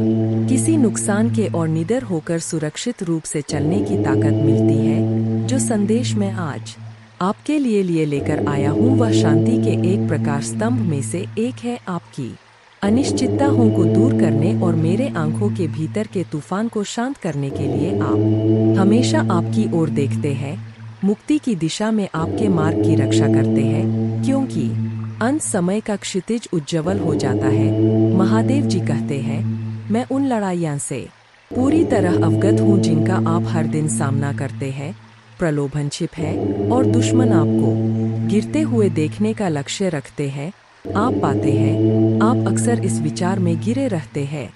किसी नुकसान के और निडर होकर सुरक्षित रूप से चलने की ताकत मिलती है। जो संदेश मैं आज आपके लिए लेकर आया हूँ वह शांति के एक प्रकाश स्तंभ में से एक है। आपकी अनिश्चितताओं को दूर करने और मेरे आंखों के भीतर के तूफान को शांत करने के लिए आप हमेशा आपकी ओर देखते हैं, मुक्ति की दिशा में आपके मार्ग की रक्षा करते हैं, क्योंकि अंत समय का क्षितिज उज्ज्वल हो जाता है। महादेव जी कहते हैं, मैं उन लड़ाइयों से पूरी तरह अवगत हूँ जिनका आप हर दिन सामना करते हैं। प्रलोभन छिप है और दुश्मन आपको गिरते हुए देखने का लक्ष्य रखते हैं। आप पाते हैं, आप अक्सर इस विचार में गिरे रहते हैं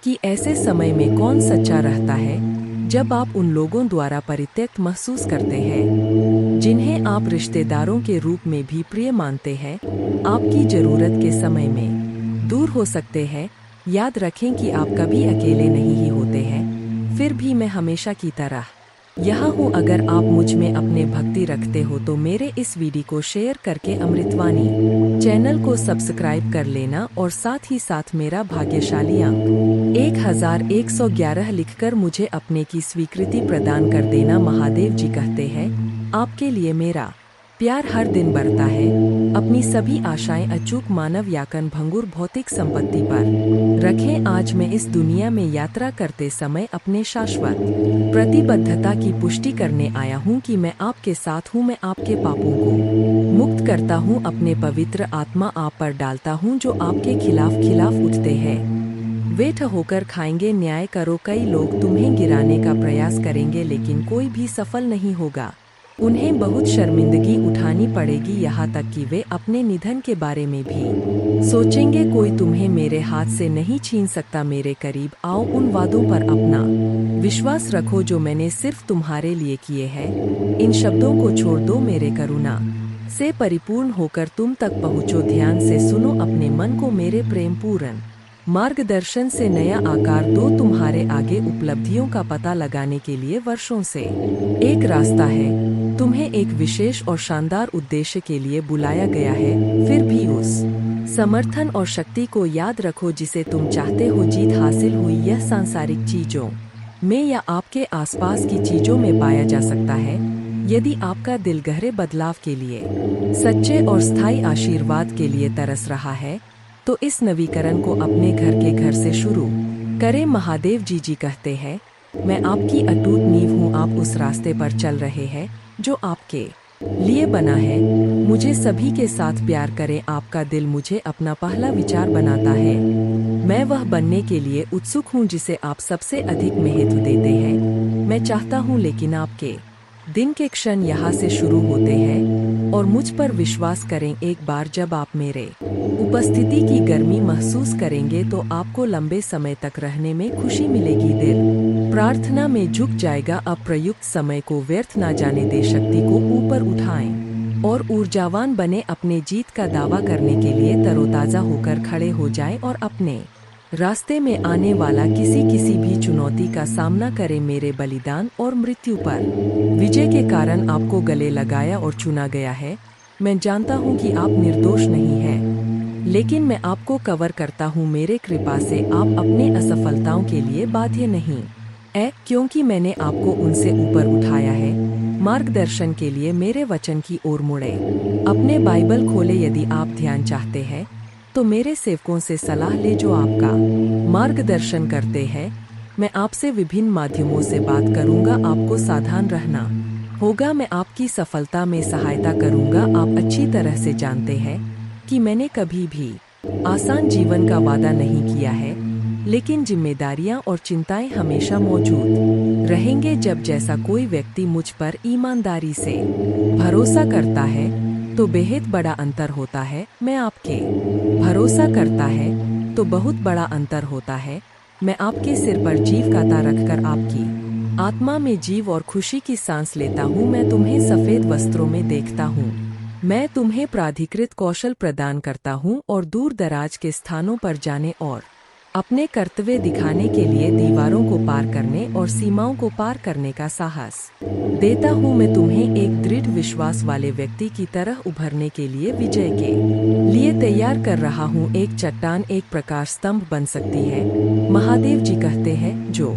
कि ऐसे समय में कौन सच्चा रहता है जब आप उन लोगों द्वारा परित्यक्त महसूस करते हैं जिन्हें आप रिश्तेदारों के रूप में भी प्रिय मानते हैं। आपकी जरूरत के समय में दूर हो सकते हैं। याद रखें कि आप कभी अकेले नहीं ही होते हैं। फिर भी मैं हमेशा की तरह यहाँ हूँ। अगर आप मुझ में अपने भक्ति रखते हो तो मेरे इस वीडियो को शेयर करके अमृतवाणी चैनल को सब्सक्राइब कर लेना और साथ ही साथ मेरा भाग्यशाली अंक 1111 लिखकर मुझे अपने की स्वीकृति प्रदान कर देना। महादेव जी कहते हैं, आपके लिए मेरा प्यार हर दिन बढ़ता है, अपनी सभी आशाएं अचूक मानव याकन भंगुर भौतिक संपत्ति पर रखें। आज मैं इस दुनिया में यात्रा करते समय अपने शाश्वत प्रतिबद्धता की पुष्टि करने आया हूँ कि मैं आपके साथ हूँ। मैं आपके पापों को मुक्त करता हूँ, अपने पवित्र आत्मा आप पर डालता हूँ जो आपके खिलाफ उठते हैं। वे होकर खाएंगे, न्याय करो। कई लोग तुम्हें गिराने का प्रयास करेंगे लेकिन कोई भी सफल नहीं होगा। उन्हें बहुत शर्मिंदगी उठानी पड़ेगी, यहाँ तक कि वे अपने निधन के बारे में भी सोचेंगे। कोई तुम्हें मेरे हाथ से नहीं छीन सकता। मेरे करीब आओ, उन वादों पर अपना विश्वास रखो जो मैंने सिर्फ तुम्हारे लिए किए हैं। इन शब्दों को छोड़ दो, मेरे करुणा से परिपूर्ण होकर तुम तक पहुँचो। ध्यान से सुनो, अपने मन को मेरे प्रेमपूर्ण मार्गदर्शन से नया आकार दो। तुम्हारे आगे उपलब्धियों का पता लगाने के लिए वर्षों से एक रास्ता है। तुम्हें एक विशेष और शानदार उद्देश्य के लिए बुलाया गया है। फिर भी उस समर्थन और शक्ति को याद रखो जिसे तुम चाहते हो। जीत हासिल हुई यह सांसारिक चीजों में या आपके आसपास की चीजों में पाया जा सकता है। यदि आपका दिल गहरे बदलाव के लिए, सच्चे और स्थायी आशीर्वाद के लिए तरस रहा है, तो इस नवीकरण को अपने घर से शुरू करें। महादेव जी कहते हैं, मैं आपकी अटूट नींव हूँ। आप उस रास्ते पर चल रहे हैं जो आपके लिए बना है। मुझे सभी के साथ प्यार करें। आपका दिल मुझे अपना पहला विचार बनाता है। मैं वह बनने के लिए उत्सुक हूँ जिसे आप सबसे अधिक महत्व देते हैं। मैं चाहता हूँ, लेकिन आपके दिन के क्षण यहाँ से शुरू होते हैं और मुझ पर विश्वास करें, एक बार जब आप मेरे उपस्थिति की गर्मी महसूस करेंगे तो आपको लंबे समय तक रहने में खुशी मिलेगी। दिल प्रार्थना में झुक जाएगा। अब प्रयुक्त समय को व्यर्थ ना जाने दे। शक्ति को ऊपर उठाएं और ऊर्जावान बने। अपने जीत का दावा करने के लिए तरोताजा होकर खड़े हो जाएं और अपने रास्ते में आने वाला किसी भी चुनौती का सामना करें। मेरे बलिदान और मृत्यु पर विजय के कारण आपको गले लगाया और चुना गया है। मैं जानता हूँ कि आप निर्दोष नहीं हैं, लेकिन मैं आपको कवर करता हूँ मेरे कृपा से। आप अपने असफलताओं के लिए बाध्य नहीं क्योंकि मैंने आपको उनसे ऊपर उठाया है। मार्गदर्शन के लिए मेरे वचन की ओर मुड़े। अपने बाइबल खोले। यदि आप ध्यान चाहते हैं तो मेरे सेवकों से सलाह ले जो आपका मार्गदर्शन करते हैं। मैं आपसे विभिन्न माध्यमों से बात करूंगा। आपको सावधान रहना होगा। मैं आपकी सफलता में सहायता करूंगा। आप अच्छी तरह से जानते हैं कि मैंने कभी भी आसान जीवन का वादा नहीं किया है, लेकिन जिम्मेदारियां और चिंताएं हमेशा मौजूद रहेंगे। जब जैसा कोई व्यक्ति मुझ पर ईमानदारी से भरोसा करता है तो बेहद बड़ा अंतर होता है। मैं आपके भरोसा करता है तो बहुत बड़ा अंतर होता है। मैं आपके सिर पर जीव कांटा रखकर आपकी आत्मा में जीव और खुशी की सांस लेता हूँ। मैं तुम्हें सफेद वस्त्रों में देखता हूँ। मैं तुम्हें प्राधिकृत कौशल प्रदान करता हूँ और दूर दराज के स्थानों पर जाने और अपने कर्तव्य दिखाने के लिए दीवारों को पार करने और सीमाओं को पार करने का साहस देता हूँ। मैं तुम्हें एक दृढ़ विश्वास वाले व्यक्ति की तरह उभरने के लिए विजय के लिए तैयार कर रहा हूँ। एक चट्टान एक प्रकाश स्तंभ बन सकती है। महादेव जी कहते हैं, जो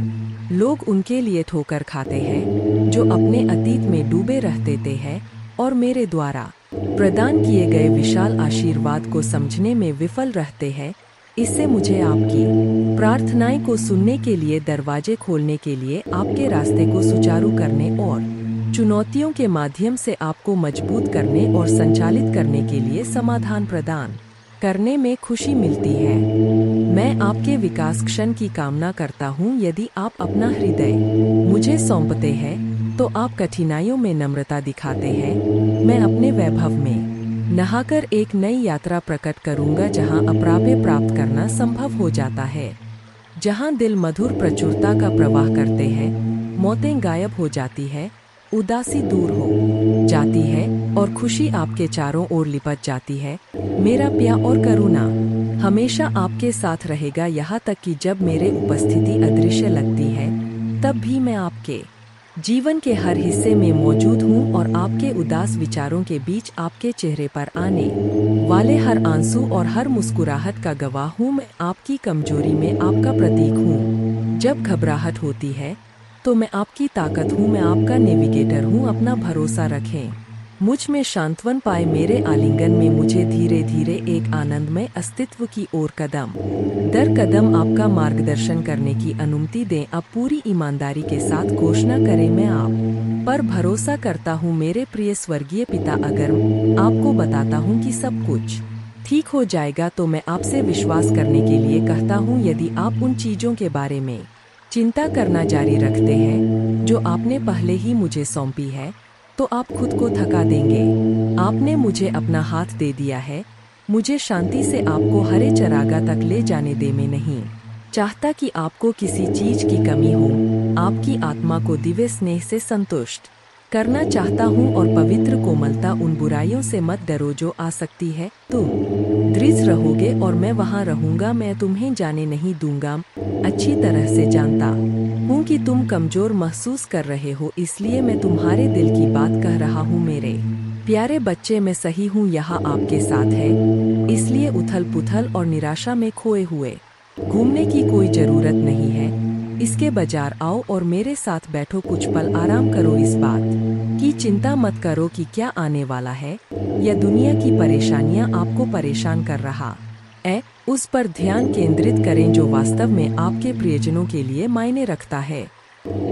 लोग उनके लिए ठोकर खाते हैं, जो अपने अतीत में डूबे रहते हैं और मेरे द्वारा प्रदान किए गए विशाल आशीर्वाद को समझने में विफल रहते हैं, इससे मुझे आपकी प्रार्थनाएं को सुनने के लिए, दरवाजे खोलने के लिए, आपके रास्ते को सुचारू करने और चुनौतियों के माध्यम से आपको मजबूत करने और संचालित करने के लिए समाधान प्रदान करने में खुशी मिलती है। मैं आपके विकास क्षण की कामना करता हूँ। यदि आप अपना हृदय मुझे सौंपते हैं तो आप कठिनाइयों में नम्रता दिखाते हैं। मैं अपने वैभव में नहाकर एक नई यात्रा प्रकट करूंगा जहां अप्राप्य प्राप्त करना संभव हो जाता है, जहां दिल मधुर प्रचुरता का प्रवाह करते हैं, मौतें गायब हो जाती है, उदासी दूर हो जाती है और खुशी आपके चारों ओर लिपट जाती है। मेरा प्यार और करुणा हमेशा आपके साथ रहेगा, यहाँ तक कि जब मेरे उपस्थिति अदृश्य लगती है तब भी मैं आपके जीवन के हर हिस्से में मौजूद हूँ और आपके उदास विचारों के बीच आपके चेहरे पर आने वाले हर आंसू और हर मुस्कुराहट का गवाह हूँ। मैं आपकी कमजोरी में आपका प्रतीक हूँ। जब घबराहट होती है तो मैं आपकी ताकत हूँ। मैं आपका नेविगेटर हूँ। अपना भरोसा रखें। मुझ में सांत्वन पाए मेरे आलिंगन में मुझे धीरे धीरे एक आनंदमय अस्तित्व की ओर कदम दर कदम आपका मार्गदर्शन करने की अनुमति दें। अब पूरी ईमानदारी के साथ घोषणा करें, मैं आप पर भरोसा करता हूँ मेरे प्रिय स्वर्गीय पिता। अगर आपको बताता हूँ कि सब कुछ ठीक हो जाएगा तो मैं आपसे विश्वास करने के लिए कहता हूँ। यदि आप उन चीज़ों के बारे में चिंता करना जारी रखते हैं जो आपने पहले ही मुझे सौंपी है, तो आप खुद को थका देंगे। आपने मुझे अपना हाथ दे दिया है, मुझे शांति से आपको हरे चरागाह तक ले जाने दे। मैं नहीं चाहता कि आपको किसी चीज की कमी हो। आपकी आत्मा को दिव्य स्नेह से संतुष्ट करना चाहता हूँ और पवित्र कोमलता। उन बुराइयों से मत डरो जो आ सकती है। तुम दृढ़ रहोगे और मैं वहाँ रहूँगा। मैं तुम्हें जाने नहीं दूंगा। अच्छी तरह से जानता हूँ कि तुम कमजोर महसूस कर रहे हो, इसलिए मैं तुम्हारे दिल की बात कह रहा हूँ। मेरे प्यारे बच्चे, मैं सही हूँ, यहाँ आपके साथ है। इसलिए उथल पुथल और निराशा में खोए हुए घूमने की कोई जरूरत नहीं है। इसके बाजार आओ और मेरे साथ बैठो, कुछ पल आराम करो। इस बात की चिंता मत करो कि क्या आने वाला है या दुनिया की परेशानियां आपको परेशान कर रहा है। उस पर ध्यान केंद्रित करें जो वास्तव में आपके प्रियजनों के लिए मायने रखता है।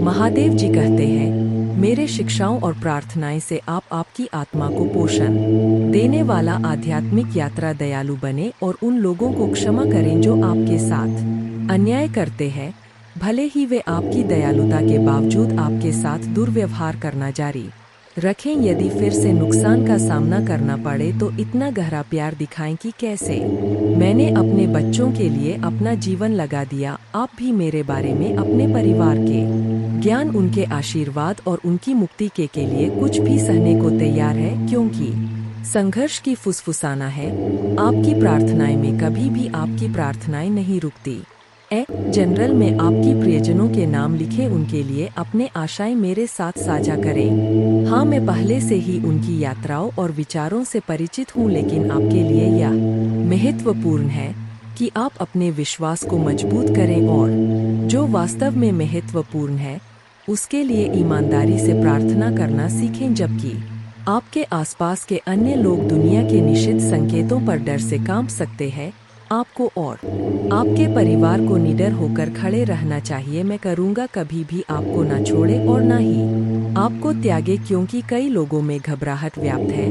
महादेव जी कहते हैं, मेरे शिक्षाओं और प्रार्थनाएं से आप आपकी आत्मा को पोषण देने वाला आध्यात्मिक यात्रा दयालु बने और उन लोगों को क्षमा करें जो आपके साथ अन्याय करते हैं, भले ही वे आपकी दयालुता के बावजूद आपके साथ दुर्व्यवहार करना जारी रखें। यदि फिर से नुकसान का सामना करना पड़े तो इतना गहरा प्यार दिखाएं कि कैसे मैंने अपने बच्चों के लिए अपना जीवन लगा दिया। आप भी मेरे बारे में, अपने परिवार के ज्ञान, उनके आशीर्वाद और उनकी मुक्ति के लिए कुछ भी सहने को तैयार है, क्योंकि संघर्ष की फुसफुसाना है आपकी प्रार्थनाएं में। कभी भी आपकी प्रार्थनाएं नहीं रुकती। जनरल में आपकी प्रियजनों के नाम लिखे, उनके लिए अपने आशाएं मेरे साथ साझा करें। हाँ, मैं पहले से ही उनकी यात्राओं और विचारों से परिचित हूँ, लेकिन आपके लिए यह महत्वपूर्ण है कि आप अपने विश्वास को मजबूत करें और जो वास्तव में महत्वपूर्ण है उसके लिए ईमानदारी से प्रार्थना करना सीखें। जबकि आपके आसपास के अन्य लोग दुनिया के निषिद्ध संकेतों पर डर से कांप सकते हैं, आपको और आपके परिवार को निडर होकर खड़े रहना चाहिए। मैं करूँगा, कभी भी आपको ना छोड़े और ना ही आपको त्यागे, क्योंकि कई लोगों में घबराहट व्याप्त है।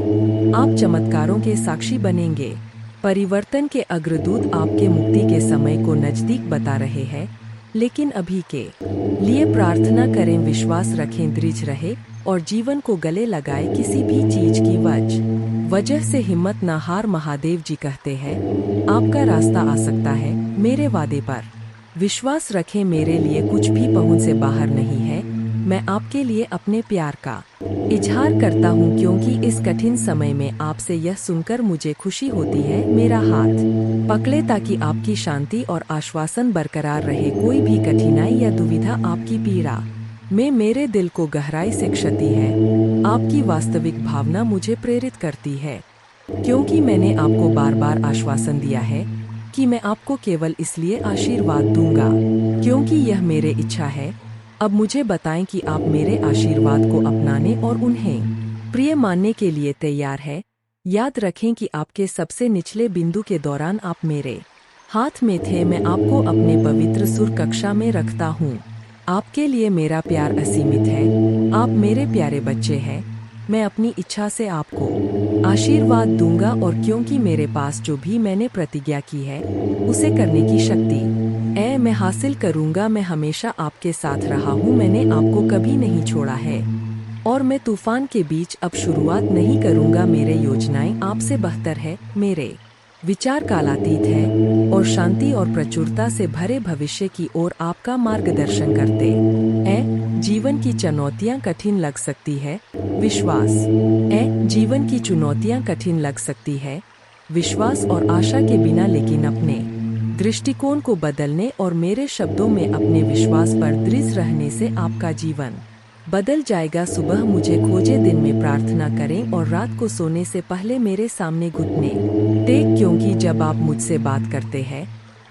आप चमत्कारों के साक्षी बनेंगे। परिवर्तन के अग्रदूत आपके मुक्ति के समय को नजदीक बता रहे हैं, लेकिन अभी के लिए प्रार्थना करें, विश्वास रखें, दृढ़ रहे और जीवन को गले लगाए। किसी भी चीज की वजह से हिम्मत ना हार। महादेव जी कहते हैं, आपका रास्ता आ सकता है, मेरे वादे पर विश्वास रखें। मेरे लिए कुछ भी पहुंच से बाहर नहीं है। मैं आपके लिए अपने प्यार का इजहार करता हूं, क्योंकि इस कठिन समय में आपसे यह सुनकर मुझे खुशी होती है। मेरा हाथ पकड़े ताकि आपकी शांति और आश्वासन बरकरार रहे। कोई भी कठिनाई या दुविधा आपकी पीड़ा में मेरे दिल को गहराई से क्षति है। आपकी वास्तविक भावना मुझे प्रेरित करती है, क्योंकि मैंने आपको बार बार आश्वासन दिया है कि मैं आपको केवल इसलिए आशीर्वाद दूंगा क्योंकि यह मेरी इच्छा है। अब मुझे बताएं कि आप मेरे आशीर्वाद को अपनाने और उन्हें प्रिय मानने के लिए तैयार है। याद रखें कि आपके सबसे निचले बिंदु के दौरान आप मेरे हाथ में थे। मैं आपको अपने पवित्र सुर कक्षा में रखता हूँ। आपके लिए मेरा प्यार असीमित है। आप मेरे प्यारे बच्चे हैं। मैं अपनी इच्छा से आपको आशीर्वाद दूंगा, और क्योंकि मेरे पास जो भी मैंने प्रतिज्ञा की है उसे करने की शक्ति मैं हासिल करूंगा। मैं हमेशा आपके साथ रहा हूँ, मैंने आपको कभी नहीं छोड़ा है और मैं तूफान के बीच अब शुरुआत नहीं करूंगा। मेरे योजनाएं आपसे बेहतर है, मेरे विचार कालातीत है और शांति और प्रचुरता से भरे भविष्य की ओर आपका मार्गदर्शन करते हैं। जीवन की चुनौतियां कठिन लग सकती है, विश्वास जीवन की चुनौतियां कठिन लग सकती है, विश्वास और आशा के बिना, लेकिन अपने दृष्टिकोण को बदलने और मेरे शब्दों में अपने विश्वास पर दृढ़ रहने से आपका जीवन बदल जाएगा। सुबह मुझे खोजे, दिन में प्रार्थना करें और रात को सोने से पहले मेरे सामने घुटने टेक, क्योंकि जब आप मुझसे बात करते हैं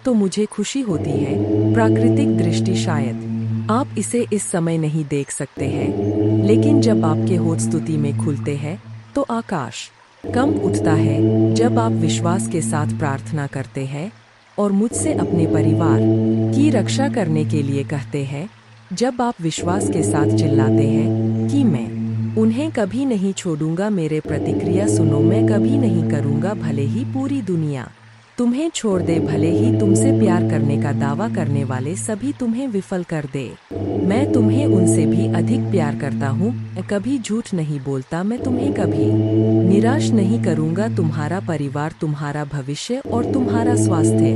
तो मुझे खुशी होती है। प्राकृतिक दृष्टि शायद आप इसे इस समय नहीं देख सकते हैं, लेकिन जब आपके होठ स्तुति में खुलते हैं तो आकाश कंप उठता है जब आप विश्वास के साथ प्रार्थना करते हैं और मुझसे अपने परिवार की रक्षा करने के लिए कहते हैं। जब आप विश्वास के साथ चिल्लाते हैं कि मैं उन्हें कभी नहीं छोड़ूंगा, मेरे प्रतिक्रिया सुनो, मैं कभी नहीं करूंगा भले ही पूरी दुनिया तुम्हें छोड़ दे, भले ही तुमसे प्यार करने का दावा करने वाले सभी तुम्हें विफल कर दे। मैं तुम्हें उनसे भी अधिक प्यार करता हूँ, मैं कभी झूठ नहीं बोलता, मैं तुम्हें कभी निराश नहीं करूँगा। तुम्हारा परिवार, तुम्हारा भविष्य और तुम्हारा स्वास्थ्य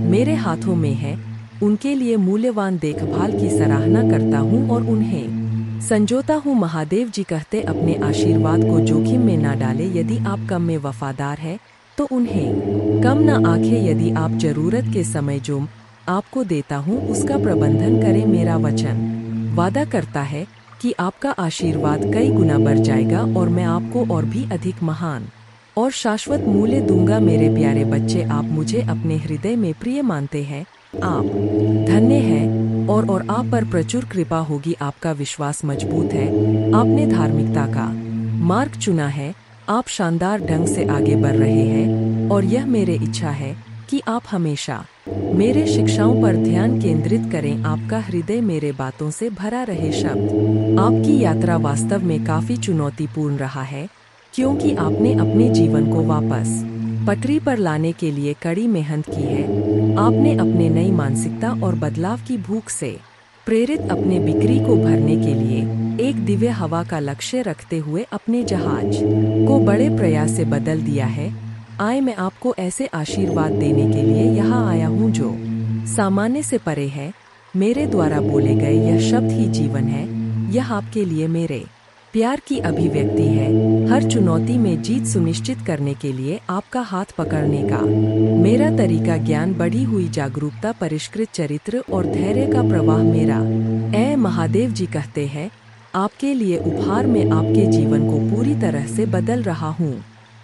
मेरे हाथों में है। उनके लिए मूल्यवान देखभाल की सराहना करता हूँ और उन्हें संजोता हूँ। महादेव जी कहते अपने आशीर्वाद को जोखिम में ना डाले। यदि आप कम में वफादार है तो उन्हें कम न आंखें। यदि आप जरूरत के समय जो आपको देता हूँ उसका प्रबंधन करें। मेरा वचन वादा करता है कि आपका आशीर्वाद कई गुना बढ़ जाएगा और मैं आपको और भी अधिक महान और शाश्वत मूल्य दूंगा। मेरे प्यारे बच्चे, आप मुझे अपने हृदय में प्रिय मानते हैं। आप धन्य हैं और आप पर प्रचुर कृपा होगी। आपका विश्वास मजबूत है, आपने धार्मिकता का मार्ग चुना है, आप शानदार ढंग से आगे बढ़ रहे हैं और यह मेरी इच्छा है कि आप हमेशा मेरे शिक्षाओं पर ध्यान केंद्रित करें। आपका हृदय मेरे बातों से भरा रहे। शब्द आपकी यात्रा वास्तव में काफी चुनौतीपूर्ण रहा है क्योंकि आपने अपने जीवन को वापस पटरी पर लाने के लिए कड़ी मेहनत की है। आपने अपने नई मानसिकता और बदलाव की भूख से प्रेरित अपने बिक्री को भरने के लिए एक दिव्य हवा का लक्ष्य रखते हुए अपने जहाज को बड़े प्रयास से बदल दिया है। आए, मैं आपको ऐसे आशीर्वाद देने के लिए यहाँ आया हूँ जो सामान्य से परे है। मेरे द्वारा बोले गए यह शब्द ही जीवन है। यह आपके लिए मेरे प्यार की अभिव्यक्ति है। हर चुनौती में जीत सुनिश्चित करने के लिए आपका हाथ पकड़ने का मेरा तरीका, ज्ञान, बढ़ी हुई जागरूकता, परिष्कृत चरित्र और धैर्य का प्रवाह मेरा महादेव जी कहते हैं आपके लिए उपहार में आपके जीवन को पूरी तरह से बदल रहा हूँ।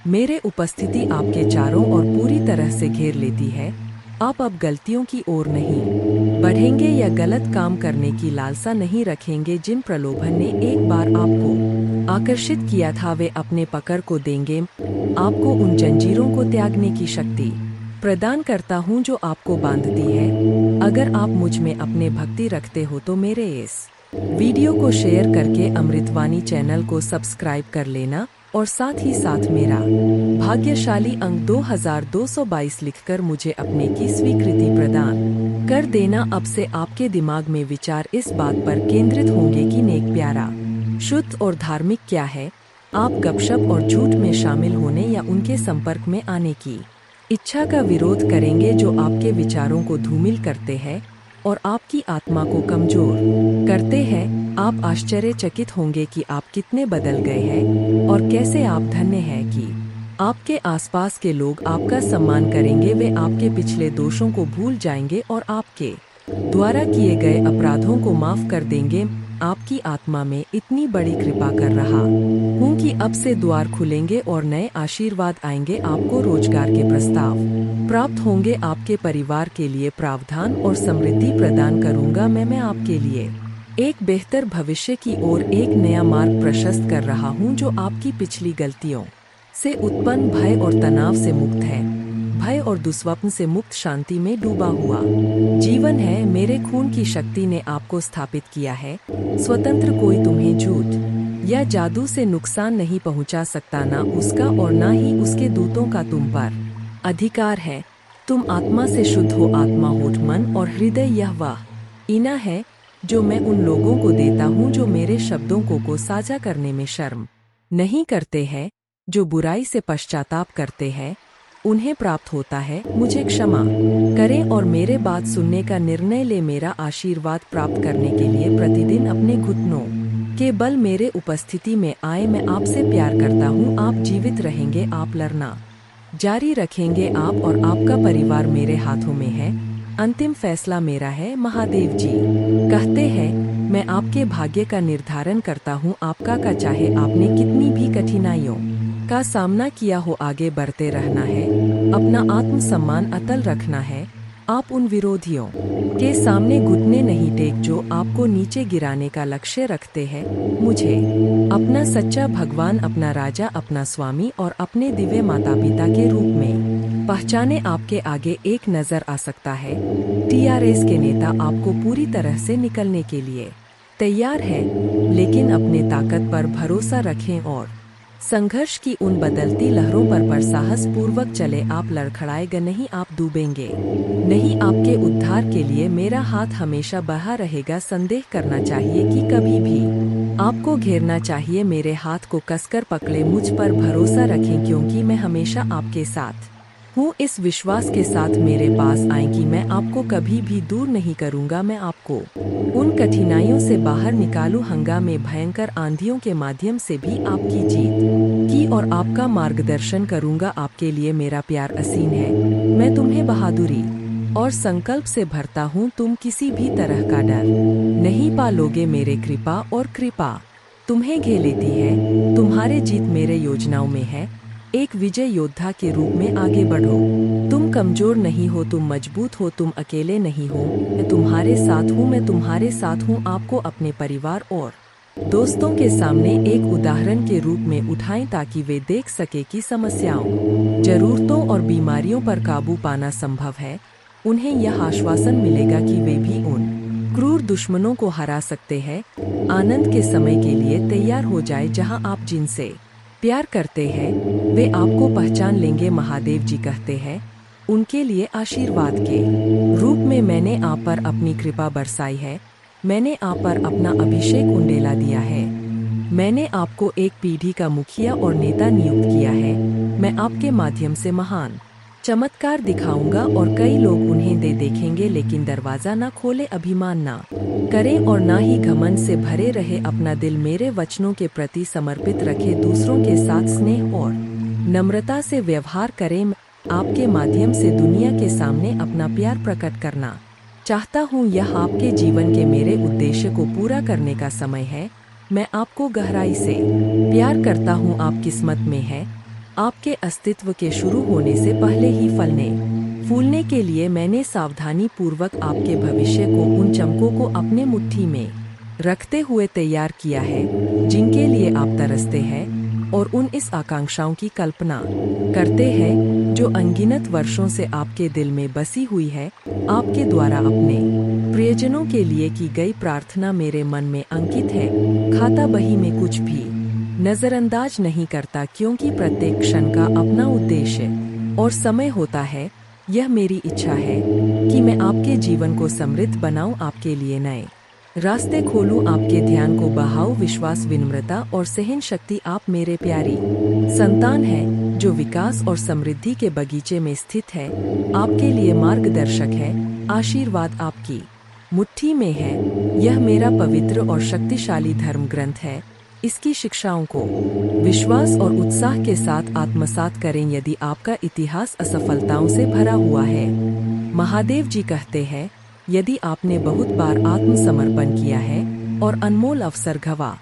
मेरे उपस्थिति आपके चारों ओर पूरी तरह से घेर लेती है। आप अब गलतियों की ओर नहीं बढ़ेंगे या गलत काम करने की लालसा नहीं रखेंगे। जिन प्रलोभन ने एक बार आपको आकर्षित किया था वे अपने पकड़ को देंगे। आपको उन जंजीरों को त्यागने की शक्ति प्रदान करता हूँ जो आपको बांधती है। अगर आप मुझ में अपने भक्ति रखते हो तो मेरे इस वीडियो को शेयर करके अमृतवाणी चैनल को सब्सक्राइब कर लेना और साथ ही साथ मेरा भाग्यशाली अंक 2222 लिखकर मुझे अपने की स्वीकृति प्रदान कर देना। अब से आपके दिमाग में विचार इस बात पर केंद्रित होंगे कि नेक, प्यारा, शुद्ध और धार्मिक क्या है। आप गपशप और झूठ में शामिल होने या उनके संपर्क में आने की इच्छा का विरोध करेंगे जो आपके विचारों को धूमिल करते हैं और आपकी आत्मा को कमजोर करते हैं। आप आश्चर्यचकित होंगे कि आप कितने बदल गए हैं और कैसे आप धन्य हैं कि आपके आसपास के लोग आपका सम्मान करेंगे। वे आपके पिछले दोषों को भूल जाएंगे और आपके द्वारा किए गए अपराधों को माफ कर देंगे। आपकी आत्मा में इतनी बड़ी कृपा कर रहा हूँ कि अब से द्वार खुलेंगे और नए आशीर्वाद आएंगे। आपको रोजगार के प्रस्ताव प्राप्त होंगे। आपके परिवार के लिए प्रावधान और समृद्धि प्रदान करूँगा। मैं आपके लिए एक बेहतर भविष्य की ओर एक नया मार्ग प्रशस्त कर रहा हूँ जो आपकी पिछली गलतियों से उत्पन्न भय और तनाव से मुक्त है। भय और दुस्वप्न से मुक्त, शांति में डूबा हुआ जीवन है। मेरे खून की शक्ति ने आपको स्थापित किया है। स्वतंत्र, कोई तुम्हें झूठ या जादू से नुकसान नहीं पहुंचा सकता, ना उसका और ना ही उसके दूतों का तुम पर अधिकार है। तुम आत्मा से शुद्ध हो। आत्मा, होठ, मन और हृदय यह वह इना है जो मैं उन लोगों को देता हूँ जो मेरे शब्दों को साझा करने में शर्म नहीं करते हैं, जो बुराई से पश्चाताप करते हैं। उन्हें प्राप्त होता है। मुझे क्षमा करें और मेरे बात सुनने का निर्णय ले। मेरा आशीर्वाद प्राप्त करने के लिए प्रतिदिन अपने घुटनों के बल मेरे उपस्थिति में आए। मैं आपसे प्यार करता हूँ। आप जीवित रहेंगे, आप लड़ना जारी रखेंगे। आप और आपका परिवार मेरे हाथों में है। अंतिम फैसला मेरा है। महादेव जी कहते हैं मैं आपके भाग्य का निर्धारण करता हूँ। आपका का चाहे आपने कितनी भी कठिनाइयों का सामना किया हो, आगे बढ़ते रहना है, अपना आत्मसम्मान अटल रखना है आप उन विरोधियों के सामने घुटने नहीं टेक जो आपको नीचे गिराने का लक्ष्य रखते हैं। मुझे अपना सच्चा भगवान, अपना राजा, अपना स्वामी और अपने दिव्य माता पिता के रूप में पहचाने आपके आगे एक नजर आ सकता है। टीआरएस के नेता आपको पूरी तरह से निकलने के लिए तैयार है, लेकिन अपने ताकत पर भरोसा रखें और संघर्ष की उन बदलती लहरों पर साहस पूर्वक चले। आप लड़खड़ाएगा नहीं, आप डूबेंगे नहीं। आपके उद्धार के लिए मेरा हाथ हमेशा बढ़ा रहेगा। संदेह करना चाहिए कि कभी भी आपको घेरना चाहिए, मेरे हाथ को कसकर पकड़े, मुझ पर भरोसा रखें क्योंकि मैं हमेशा आपके साथ हूँ। इस विश्वास के साथ मेरे पास आए कि मैं आपको कभी भी दूर नहीं करूँगा। मैं आपको उन कठिनाइयों से बाहर निकालूं, हंगामे, भयंकर आंधियों के माध्यम से भी आपकी जीत की और आपका मार्गदर्शन करूँगा। आपके लिए मेरा प्यार असीम है। मैं तुम्हें बहादुरी और संकल्प से भरता हूँ। तुम किसी भी तरह का डर नहीं पालोगे। मेरे कृपा और कृपा तुम्हें घेर लेती है। तुम्हारे जीत मेरे योजनाओं में है। एक विजय योद्धा के रूप में आगे बढ़ो। तुम कमजोर नहीं हो, तुम मजबूत हो, तुम अकेले नहीं हो। मैं तुम्हारे साथ हूँ, मैं तुम्हारे साथ हूँ। आपको अपने परिवार और दोस्तों के सामने एक उदाहरण के रूप में उठाएं ताकि वे देख सके कि समस्याओं, जरूरतों और बीमारियों पर काबू पाना संभव है। उन्हें यह आश्वासन मिलेगा कि वे भी उन क्रूर दुश्मनों को हरा सकते हैं। आनंद के समय के लिए तैयार हो जाए। जहां आप जिनसे प्यार करते हैं वे आपको पहचान लेंगे। महादेव जी कहते हैं उनके लिए आशीर्वाद के रूप में मैंने आप पर अपनी कृपा बरसाई है। मैंने आप पर अपना अभिषेक उंडेला दिया है। मैंने आपको एक पीढ़ी का मुखिया और नेता नियुक्त किया है। मैं आपके माध्यम से महान चमत्कार दिखाऊंगा और कई लोग उन्हें देखेंगे, लेकिन दरवाजा ना खोले, अभिमान ना करें और ना ही घमंड से भरे रहे। अपना दिल मेरे वचनों के प्रति समर्पित रखे। दूसरों के साथ स्नेह और नम्रता से व्यवहार करें। आपके माध्यम से दुनिया के सामने अपना प्यार प्रकट करना चाहता हूँ। यह आपके जीवन के मेरे उद्देश्य को पूरा करने का समय है। मैं आपको गहराई से प्यार करता हूँ। आप किस्मत में है। आपके अस्तित्व के शुरू होने से पहले ही फलने फूलने के लिए मैंने सावधानी पूर्वक आपके भविष्य को, उन चमकों को अपने मुट्ठी में रखते हुए तैयार किया है जिनके लिए आप तरसते हैं और उन इस आकांक्षाओं की कल्पना करते हैं जो अनगिनत वर्षों से आपके दिल में बसी हुई है। आपके द्वारा अपने प्रियजनों के लिए की गई प्रार्थना मेरे मन में अंकित है। खाता बही में कुछ भी नजरअंदाज नहीं करता क्योंकि प्रत्येक क्षण का अपना उद्देश्य और समय होता है। यह मेरी इच्छा है कि मैं आपके जीवन को समृद्ध बनाऊं, आपके लिए नए रास्ते खोलूं, आपके ध्यान को बढ़ाऊं। विश्वास, विनम्रता और सहन शक्ति। आप मेरे प्यारी संतान हैं जो विकास और समृद्धि के बगीचे में स्थित है। आपके लिए मार्गदर्शक है। आशीर्वाद आपकी मुट्ठी में है। यह मेरा पवित्र और शक्तिशाली धर्म ग्रंथ है। इसकी शिक्षाओं को विश्वास और उत्साह के साथ आत्मसात करें। यदि आपका इतिहास असफलताओं से भरा हुआ है, महादेव जी कहते हैं, यदि आपने बहुत बार आत्मसमर्पण किया है और अनमोल अवसर गंवा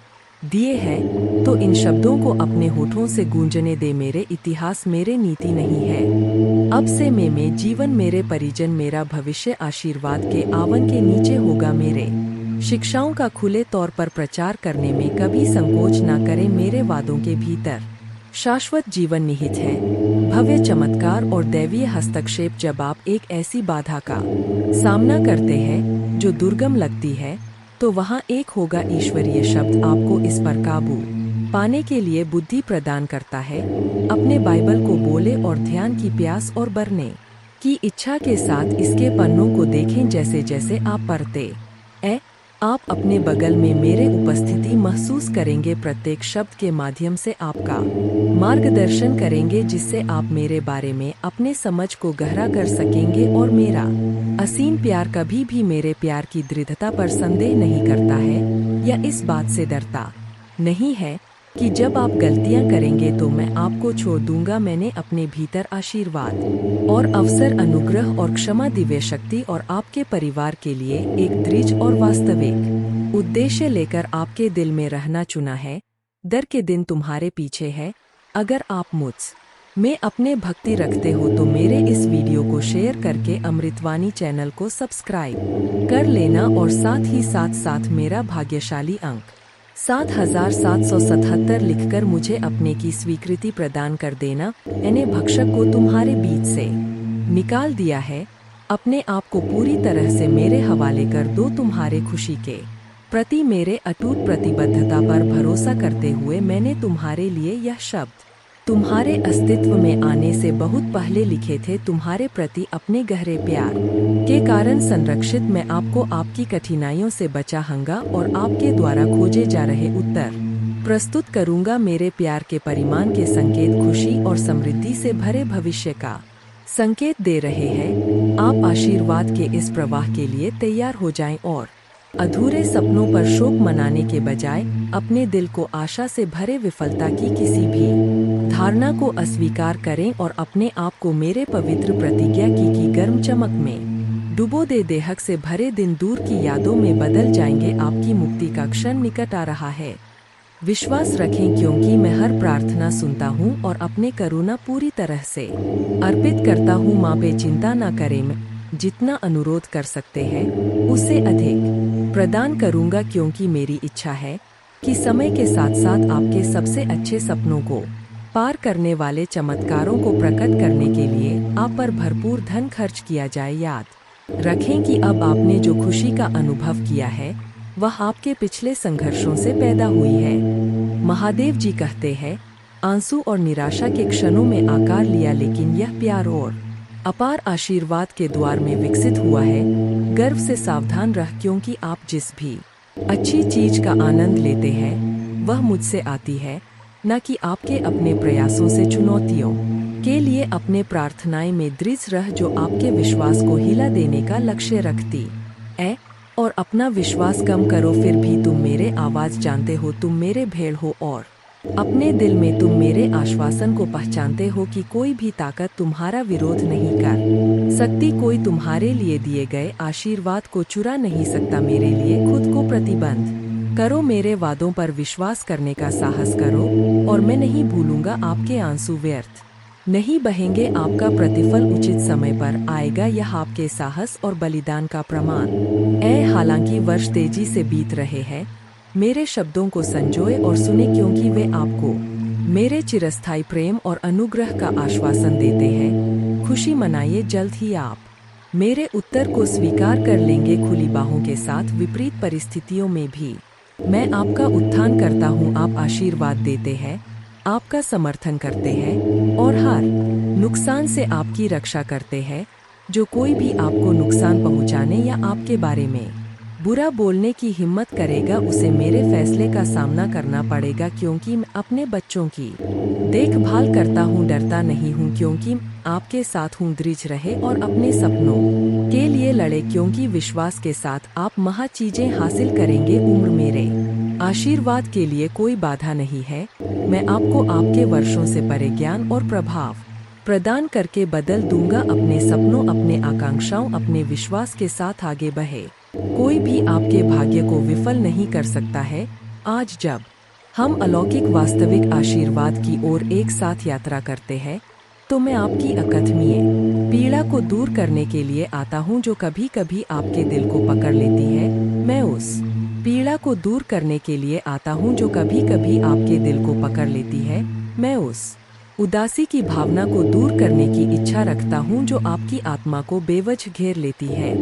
दिए हैं, तो इन शब्दों को अपने होठों से गूंजने दे। मेरे इतिहास मेरे नीति नहीं है। अब से मैं जीवन, मेरे परिजन, मेरा भविष्य आशीर्वाद के आवन के नीचे होगा। मेरे शिक्षाओं का खुले तौर पर प्रचार करने में कभी संकोच न करें। मेरे वादों के भीतर शाश्वत जीवन निहित है, भव्य चमत्कार और दैवीय हस्तक्षेप। जब आप एक ऐसी बाधा का सामना करते हैं जो दुर्गम लगती है, तो वहाँ एक होगा ईश्वरीय शब्द आपको इस पर काबू पाने के लिए बुद्धि प्रदान करता है। अपने बाइबल को बोले और ध्यान की प्यास और बढ़ने की इच्छा के साथ इसके पन्नों को देखें। जैसे जैसे आप पढ़ते आप अपने बगल में मेरे उपस्थिति महसूस करेंगे। प्रत्येक शब्द के माध्यम से आपका मार्गदर्शन करेंगे, जिससे आप मेरे बारे में अपने समझ को गहरा कर सकेंगे। और मेरा असीम प्यार कभी भी मेरे प्यार की दृढ़ता पर संदेह नहीं करता है या इस बात से डरता नहीं है कि जब आप गलतियां करेंगे तो मैं आपको छोड़ दूंगा। मैंने अपने भीतर आशीर्वाद और अवसर, अनुग्रह और क्षमा, दिव्य शक्ति और आपके परिवार के लिए एक दृढ़ और वास्तविक उद्देश्य लेकर आपके दिल में रहना चुना है। डर के दिन तुम्हारे पीछे है। अगर आप मुझ मैं अपने भक्ति रखते हो तो मेरे इस वीडियो को शेयर करके अमृतवाणी चैनल को सब्सक्राइब कर लेना और साथ ही साथ मेरा भाग्यशाली अंक 7777 लिखकर मुझे अपने की स्वीकृति प्रदान कर देना। मैंने भक्षक को तुम्हारे बीच से निकाल दिया है, अपने आप को पूरी तरह से मेरे हवाले कर दो। तुम्हारे खुशी के प्रति मेरे अटूट प्रतिबद्धता पर भरोसा करते हुए मैंने तुम्हारे लिए यह शब्द तुम्हारे अस्तित्व में आने से बहुत पहले लिखे थे। तुम्हारे प्रति अपने गहरे प्यार के कारण संरक्षित मैं आपको आपकी कठिनाइयों से बचाऊंगा और आपके द्वारा खोजे जा रहे उत्तर प्रस्तुत करूंगा। मेरे प्यार के परिमाण के संकेत खुशी और समृद्धि से भरे भविष्य का संकेत दे रहे हैं। आप आशीर्वाद के इस प्रवाह के लिए तैयार हो जाएं और अधूरे सपनों पर शोक मनाने के बजाय अपने दिल को आशा से भरे विफलता की किसी भी धारणा को अस्वीकार करें और अपने आप को मेरे पवित्र प्रतिज्ञा की गर्म चमक में डुबो दे। देहक से भरे दिन दूर की यादों में बदल जाएंगे, आपकी मुक्ति का क्षण निकट आ रहा है। विश्वास रखें क्योंकि मैं हर प्रार्थना सुनता हूँ और अपने करुणा पूरी तरह से अर्पित करता हूँ। माँ पे चिंता न करें, मैं जितना अनुरोध कर सकते हैं उससे अधिक प्रदान करूंगा क्योंकि मेरी इच्छा है कि समय के साथ साथ आपके सबसे अच्छे सपनों को पार करने वाले चमत्कारों को प्रकट करने के लिए आप पर भरपूर धन खर्च किया जाए। याद रखें कि अब आपने जो खुशी का अनुभव किया है वह आपके पिछले संघर्षों से पैदा हुई है। महादेव जी कहते हैं, आंसू और निराशा के क्षणों में आकार लिया, लेकिन यह प्यार और अपार आशीर्वाद के द्वार में विकसित हुआ है। गर्व से सावधान रह क्योंकि आप जिस भी अच्छी चीज का आनंद लेते हैं वह मुझसे आती है, न कि आपके अपने प्रयासों से। चुनौतियों के लिए अपने प्रार्थनाएं में दृढ़ रह जो आपके विश्वास को हिला देने का लक्ष्य रखती है। और अपना विश्वास कम करो, फिर भी तुम मेरे आवाज जानते हो, तुम मेरे भेड़ हो और अपने दिल में तुम मेरे आश्वासन को पहचानते हो कि कोई भी ताकत तुम्हारा विरोध नहीं कर सकती, कोई तुम्हारे लिए दिए गए आशीर्वाद को चुरा नहीं सकता। मेरे लिए खुद को प्रतिबंध करो, मेरे वादों पर विश्वास करने का साहस करो और मैं नहीं भूलूंगा। आपके आंसू व्यर्थ नहीं बहेंगे, आपका प्रतिफल उचित समय पर आएगा। यह आपके साहस और बलिदान का प्रमाण है। हालांकि वर्ष तेजी से बीत रहे हैं, मेरे शब्दों को संजोए और सुने क्योंकि वे आपको मेरे चिरस्थायी प्रेम और अनुग्रह का आश्वासन देते हैं। खुशी मनाइए, जल्द ही आप मेरे उत्तर को स्वीकार कर लेंगे खुली बाहों के साथ। विपरीत परिस्थितियों में भी मैं आपका उत्थान करता हूँ। आप आशीर्वाद देते हैं, आपका समर्थन करते हैं और हर नुकसान से आपकी रक्षा करते हैं। जो कोई भी आपको नुकसान पहुँचाने या आपके बारे में बुरा बोलने की हिम्मत करेगा उसे मेरे फैसले का सामना करना पड़ेगा, क्योंकि मैं अपने बच्चों की देखभाल करता हूँ। डरता नहीं हूँ क्योंकि आपके साथ हूँ। दृढ़ रहे और अपने सपनों के लिए लड़े क्योंकि विश्वास के साथ आप महा चीजें हासिल करेंगे। उम्र मेरे आशीर्वाद के लिए कोई बाधा नहीं है। मैं आपको आपके वर्षों से परे ज्ञान और प्रभाव प्रदान करके बदल दूंगा। अपने सपनों, अपने आकांक्षाओं, अपने विश्वास के साथ आगे बढ़े। कोई भी आपके भाग्य को विफल नहीं कर सकता है। आज जब हम अलौकिक वास्तविक आशीर्वाद की ओर एक साथ यात्रा करते हैं तो मैं आपकी अकथनीय पीड़ा को दूर करने के लिए आता हूँ जो कभी कभी आपके दिल को पकड़ लेती है। मैं उस पीड़ा को दूर करने के लिए आता हूँ जो कभी कभी आपके दिल को पकड़ लेती है। मैं उस उदासी की भावना को दूर करने की इच्छा रखता हूँ जो आपकी आत्मा को बेवजह घेर लेती है।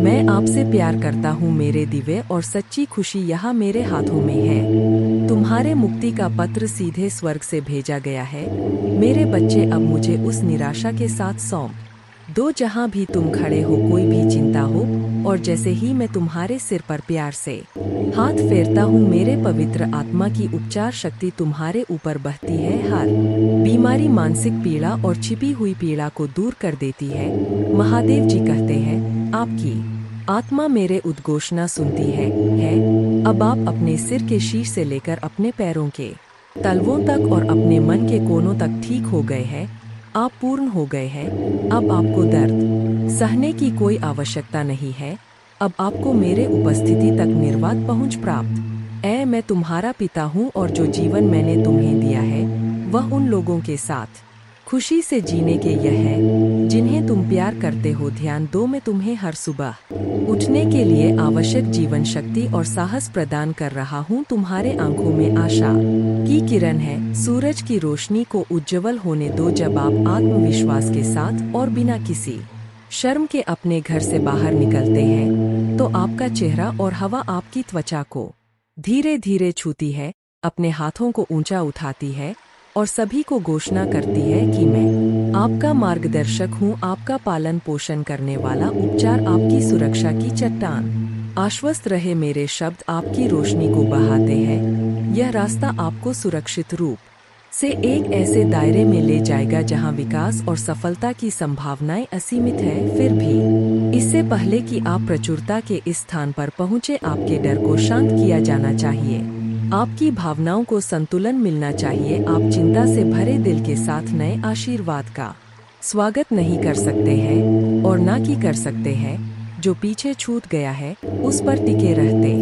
मैं आपसे प्यार करता हूँ मेरे दिव्य, और सच्ची खुशी यहाँ मेरे हाथों में है। तुम्हारे मुक्ति का पत्र सीधे स्वर्ग से भेजा गया है। मेरे बच्चे, अब मुझे उस निराशा के साथ सौंप दो जहाँ भी तुम खड़े हो, कोई भी चिंता हो, और जैसे ही मैं तुम्हारे सिर पर प्यार से हाथ फेरता हूँ मेरे पवित्र आत्मा की उपचार शक्ति तुम्हारे ऊपर बहती है। हर बीमारी, मानसिक पीड़ा और छिपी हुई पीड़ा को दूर कर देती है। महादेव जी कहते हैं, आपकी आत्मा मेरे उद्घोषणा सुनती है। अब आप अपने सिर के शीश से लेकर अपने पैरों के तलवों तक और अपने मन के कोनों तक ठीक हो गए हैं। आप पूर्ण हो गए हैं। अब आपको दर्द सहने की कोई आवश्यकता नहीं है। अब आपको मेरे उपस्थिति तक निर्वाध पहुंच प्राप्त मैं तुम्हारा पिता हूँ और जो जीवन मैंने तुम्हें दिया है वह उन लोगों के साथ खुशी से जीने के यह है जिन्हें तुम प्यार करते हो। ध्यान दो, मैं तुम्हें हर सुबह उठने के लिए आवश्यक जीवन शक्ति और साहस प्रदान कर रहा हूँ। तुम्हारे आंखों में आशा की किरण है। सूरज की रोशनी को उज्जवल होने दो। जब आप आत्मविश्वास के साथ और बिना किसी शर्म के अपने घर से बाहर निकलते हैं तो आपका चेहरा और हवा आपकी त्वचा को धीरे धीरे छूती है, अपने हाथों को ऊंचा उठाती है और सभी को घोषणा करती है कि मैं आपका मार्गदर्शक हूँ, आपका पालन पोषण करने वाला उपचार, आपकी सुरक्षा की चट्टान। आश्वस्त रहे, मेरे शब्द आपकी रोशनी को बहाते हैं। यह रास्ता आपको सुरक्षित रूप से एक ऐसे दायरे में ले जाएगा जहां विकास और सफलता की संभावनाएं असीमित है। फिर भी इससे पहले कि आप प्रचुरता के इस स्थान पर पहुंचे, आपके डर को शांत किया जाना चाहिए, आपकी भावनाओं को संतुलन मिलना चाहिए। आप चिंता से भरे दिल के साथ नए आशीर्वाद का स्वागत नहीं कर सकते हैं और ना कि कर सकते हैं जो पीछे छूट गया है, उस पर टिके रहते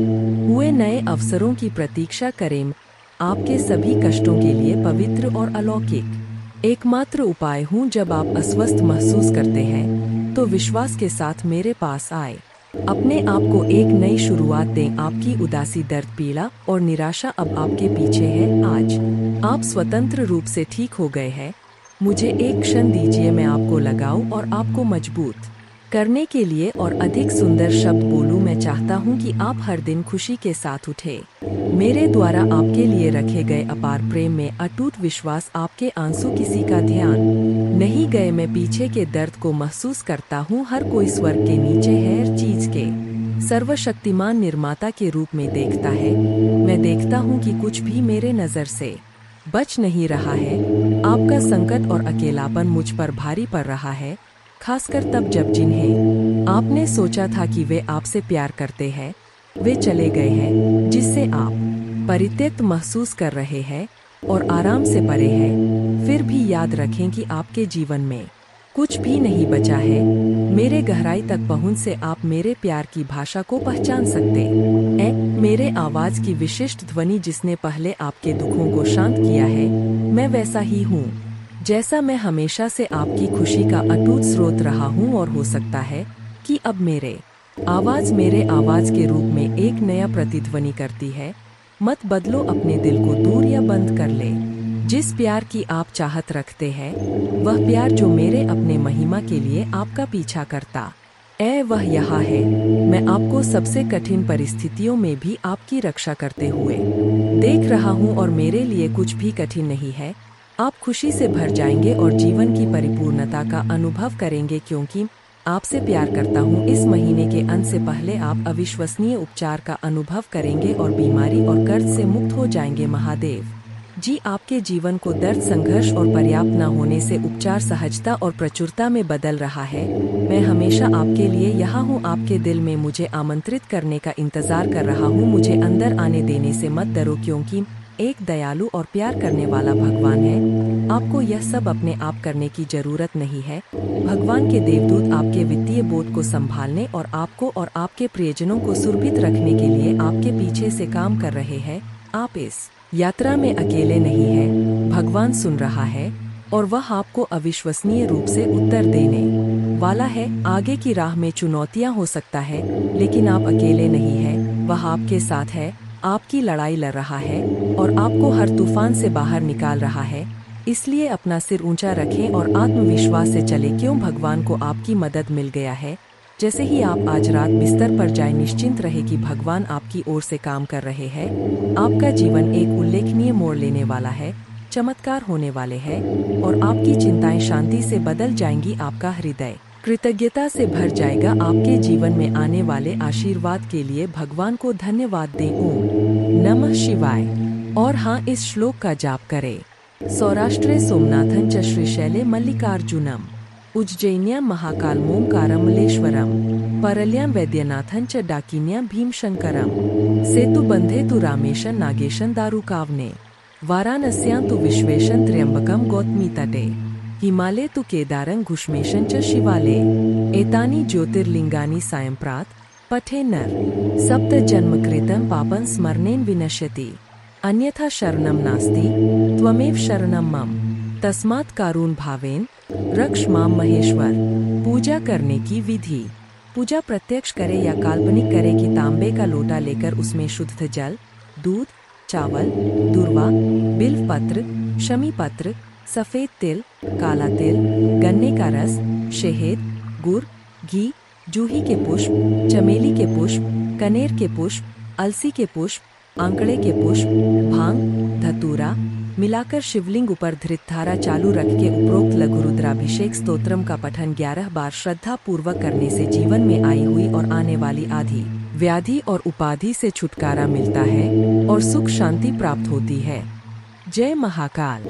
हुए नए अवसरों की प्रतीक्षा करें। आपके सभी कष्टों के लिए पवित्र और अलौकिक एकमात्र उपाय हूँ। जब आप अस्वस्थ महसूस करते हैं तो विश्वास के साथ मेरे पास आए, अपने आप को एक नई शुरुआत दें। आपकी उदासी, दर्द, पीड़ा और निराशा अब आपके पीछे है। आज आप स्वतंत्र रूप से ठीक हो गए हैं। मुझे एक क्षण दीजिए, मैं आपको लगाऊं और आपको मजबूत करने के लिए और अधिक सुंदर शब्द बोलूं। मैं चाहता हूं कि आप हर दिन खुशी के साथ उठे। मेरे द्वारा आपके लिए रखे गए अपार प्रेम में अटूट विश्वास, आपके आंसू किसी का ध्यान नहीं गए। मैं पीछे के दर्द को महसूस करता हूँ। हर कोई स्वर्ग के नीचे है, हर चीज के सर्वशक्तिमान निर्माता के रूप में देखता है। मैं देखता हूँ कि कुछ भी मेरे नजर से बच नहीं रहा है। आपका संकट और अकेलापन मुझ पर भारी पड़ रहा है, खासकर तब जब जिन्हें आपने सोचा था कि वे आपसे प्यार करते हैं वे चले गए हैं, जिससे आप परित्यक्त महसूस कर रहे हैं और आराम से परे हैं। फिर भी याद रखें कि आपके जीवन में कुछ भी नहीं बचा है। मेरे गहराई तक पहुंच से आप मेरे प्यार की भाषा को पहचान सकते हैं। मेरे आवाज की विशिष्ट ध्वनि जिसने पहले आपके दुखों को शांत किया है, मैं वैसा ही हूँ जैसा मैं हमेशा से आपकी खुशी का अटूट स्रोत रहा हूँ। और हो सकता है कि अब मेरे आवाज के रूप में एक नया प्रतिध्वनि करती है। मत बदलो अपने दिल को दूर या बंद कर ले। जिस प्यार की आप चाहत रखते हैं, वह प्यार जो मेरे अपने महिमा के लिए आपका पीछा करता वह यहाँ है। मैं आपको सबसे कठिन परिस्थितियों में भी आपकी रक्षा करते हुए देख रहा हूँ और मेरे लिए कुछ भी कठिन नहीं है। आप खुशी से भर जाएंगे और जीवन की परिपूर्णता का अनुभव करेंगे, क्योंकि आपसे प्यार करता हूँ। इस महीने के अंत से पहले आप अविश्वसनीय उपचार का अनुभव करेंगे और बीमारी और कर्ज से मुक्त हो जाएंगे। महादेव जी आपके जीवन को दर्द, संघर्ष और पर्याप्त न होने से उपचार सहजता और प्रचुरता में बदल रहा है। मैं हमेशा आपके लिए यहाँ हूँ। आपके दिल में मुझे आमंत्रित करने का इंतजार कर रहा हूँ। मुझे अंदर आने देने से मत डरो, क्योंकि एक दयालु और प्यार करने वाला भगवान है। आपको यह सब अपने आप करने की जरूरत नहीं है। भगवान के देवदूत आपके वित्तीय बोझ को संभालने और आपको और आपके प्रियजनों को सुरक्षित रखने के लिए आपके पीछे से काम कर रहे हैं। आप इस यात्रा में अकेले नहीं हैं। भगवान सुन रहा है और वह आपको अविश्वसनीय रूप से उत्तर देने वाला है। आगे की राह में चुनौतियां हो सकता है, लेकिन आप अकेले नहीं हैं। वह आपके साथ है, आपकी लड़ाई लड़ रहा है और आपको हर तूफान से बाहर निकाल रहा है। इसलिए अपना सिर ऊंचा रखें और आत्मविश्वास से चलें, क्यों भगवान को आपकी मदद मिल गया है। जैसे ही आप आज रात बिस्तर पर जाएं, निश्चिंत रहे कि भगवान आपकी ओर से काम कर रहे हैं। आपका जीवन एक उल्लेखनीय मोड़ लेने वाला है, चमत्कार होने वाले हैं और आपकी चिंताएं शांति से बदल जाएंगी। आपका हृदय कृतज्ञता से भर जाएगा। आपके जीवन में आने वाले आशीर्वाद के लिए भगवान को धन्यवाद दें। ओम नमः शिवाय। और हाँ, इस श्लोक का जाप करें। सौराष्ट्रे सोमनाथं च श्रीशैले मल्लिकार्जुनम, उज्जैन्यां महाकालमोंकारमलेश्वरम, परल्यां वैद्यनाथं च डाकिन्यां भीमशंकरम, सेतुबंधे तु रामेशं नागेशं दारुकावने, वाराणस्यां तु विश्वेशं त्र्यंबकं गौतमी तटे, हिमालये तु केदारं घुष्मेशं च शिवाले। एतानि ज्योतिर्लिंगानि सायंप्रात पठे नर, सप्त जन्मकृतं पापं स्मरणेन विनश्यति, अन्यथा शरणं नास्ति त्वमेव शरणं मम। तस्मात् कारुण भावेन रक्ष माम महेश्वर। पूजा करने की विधि। पूजा प्रत्यक्ष करे या काल्पनिक करे कि तांबे का लोटा लेकर उसमें शुद्ध जल, दूध, चावल, दूर्वा, बिल्व पत्र, शमी पत्र, सफ़ेद तिल, काला तिल, गन्ने का रस, शहद, गुड़, घी, जूही के पुष्प, चमेली के पुष्प, कनेर के पुष्प, अलसी के पुष्प, आंकड़े के पुष्प, भांग, धतूरा मिलाकर शिवलिंग ऊपर धृतधारा चालू रख के उपरोक्त लघु रुद्राभिषेक स्तोत्रम का पठन 11 बार श्रद्धा पूर्वक करने से जीवन में आई हुई और आने वाली आदि व्याधि और उपाधि से छुटकारा मिलता है और सुख शांति प्राप्त होती है। जय महाकाल।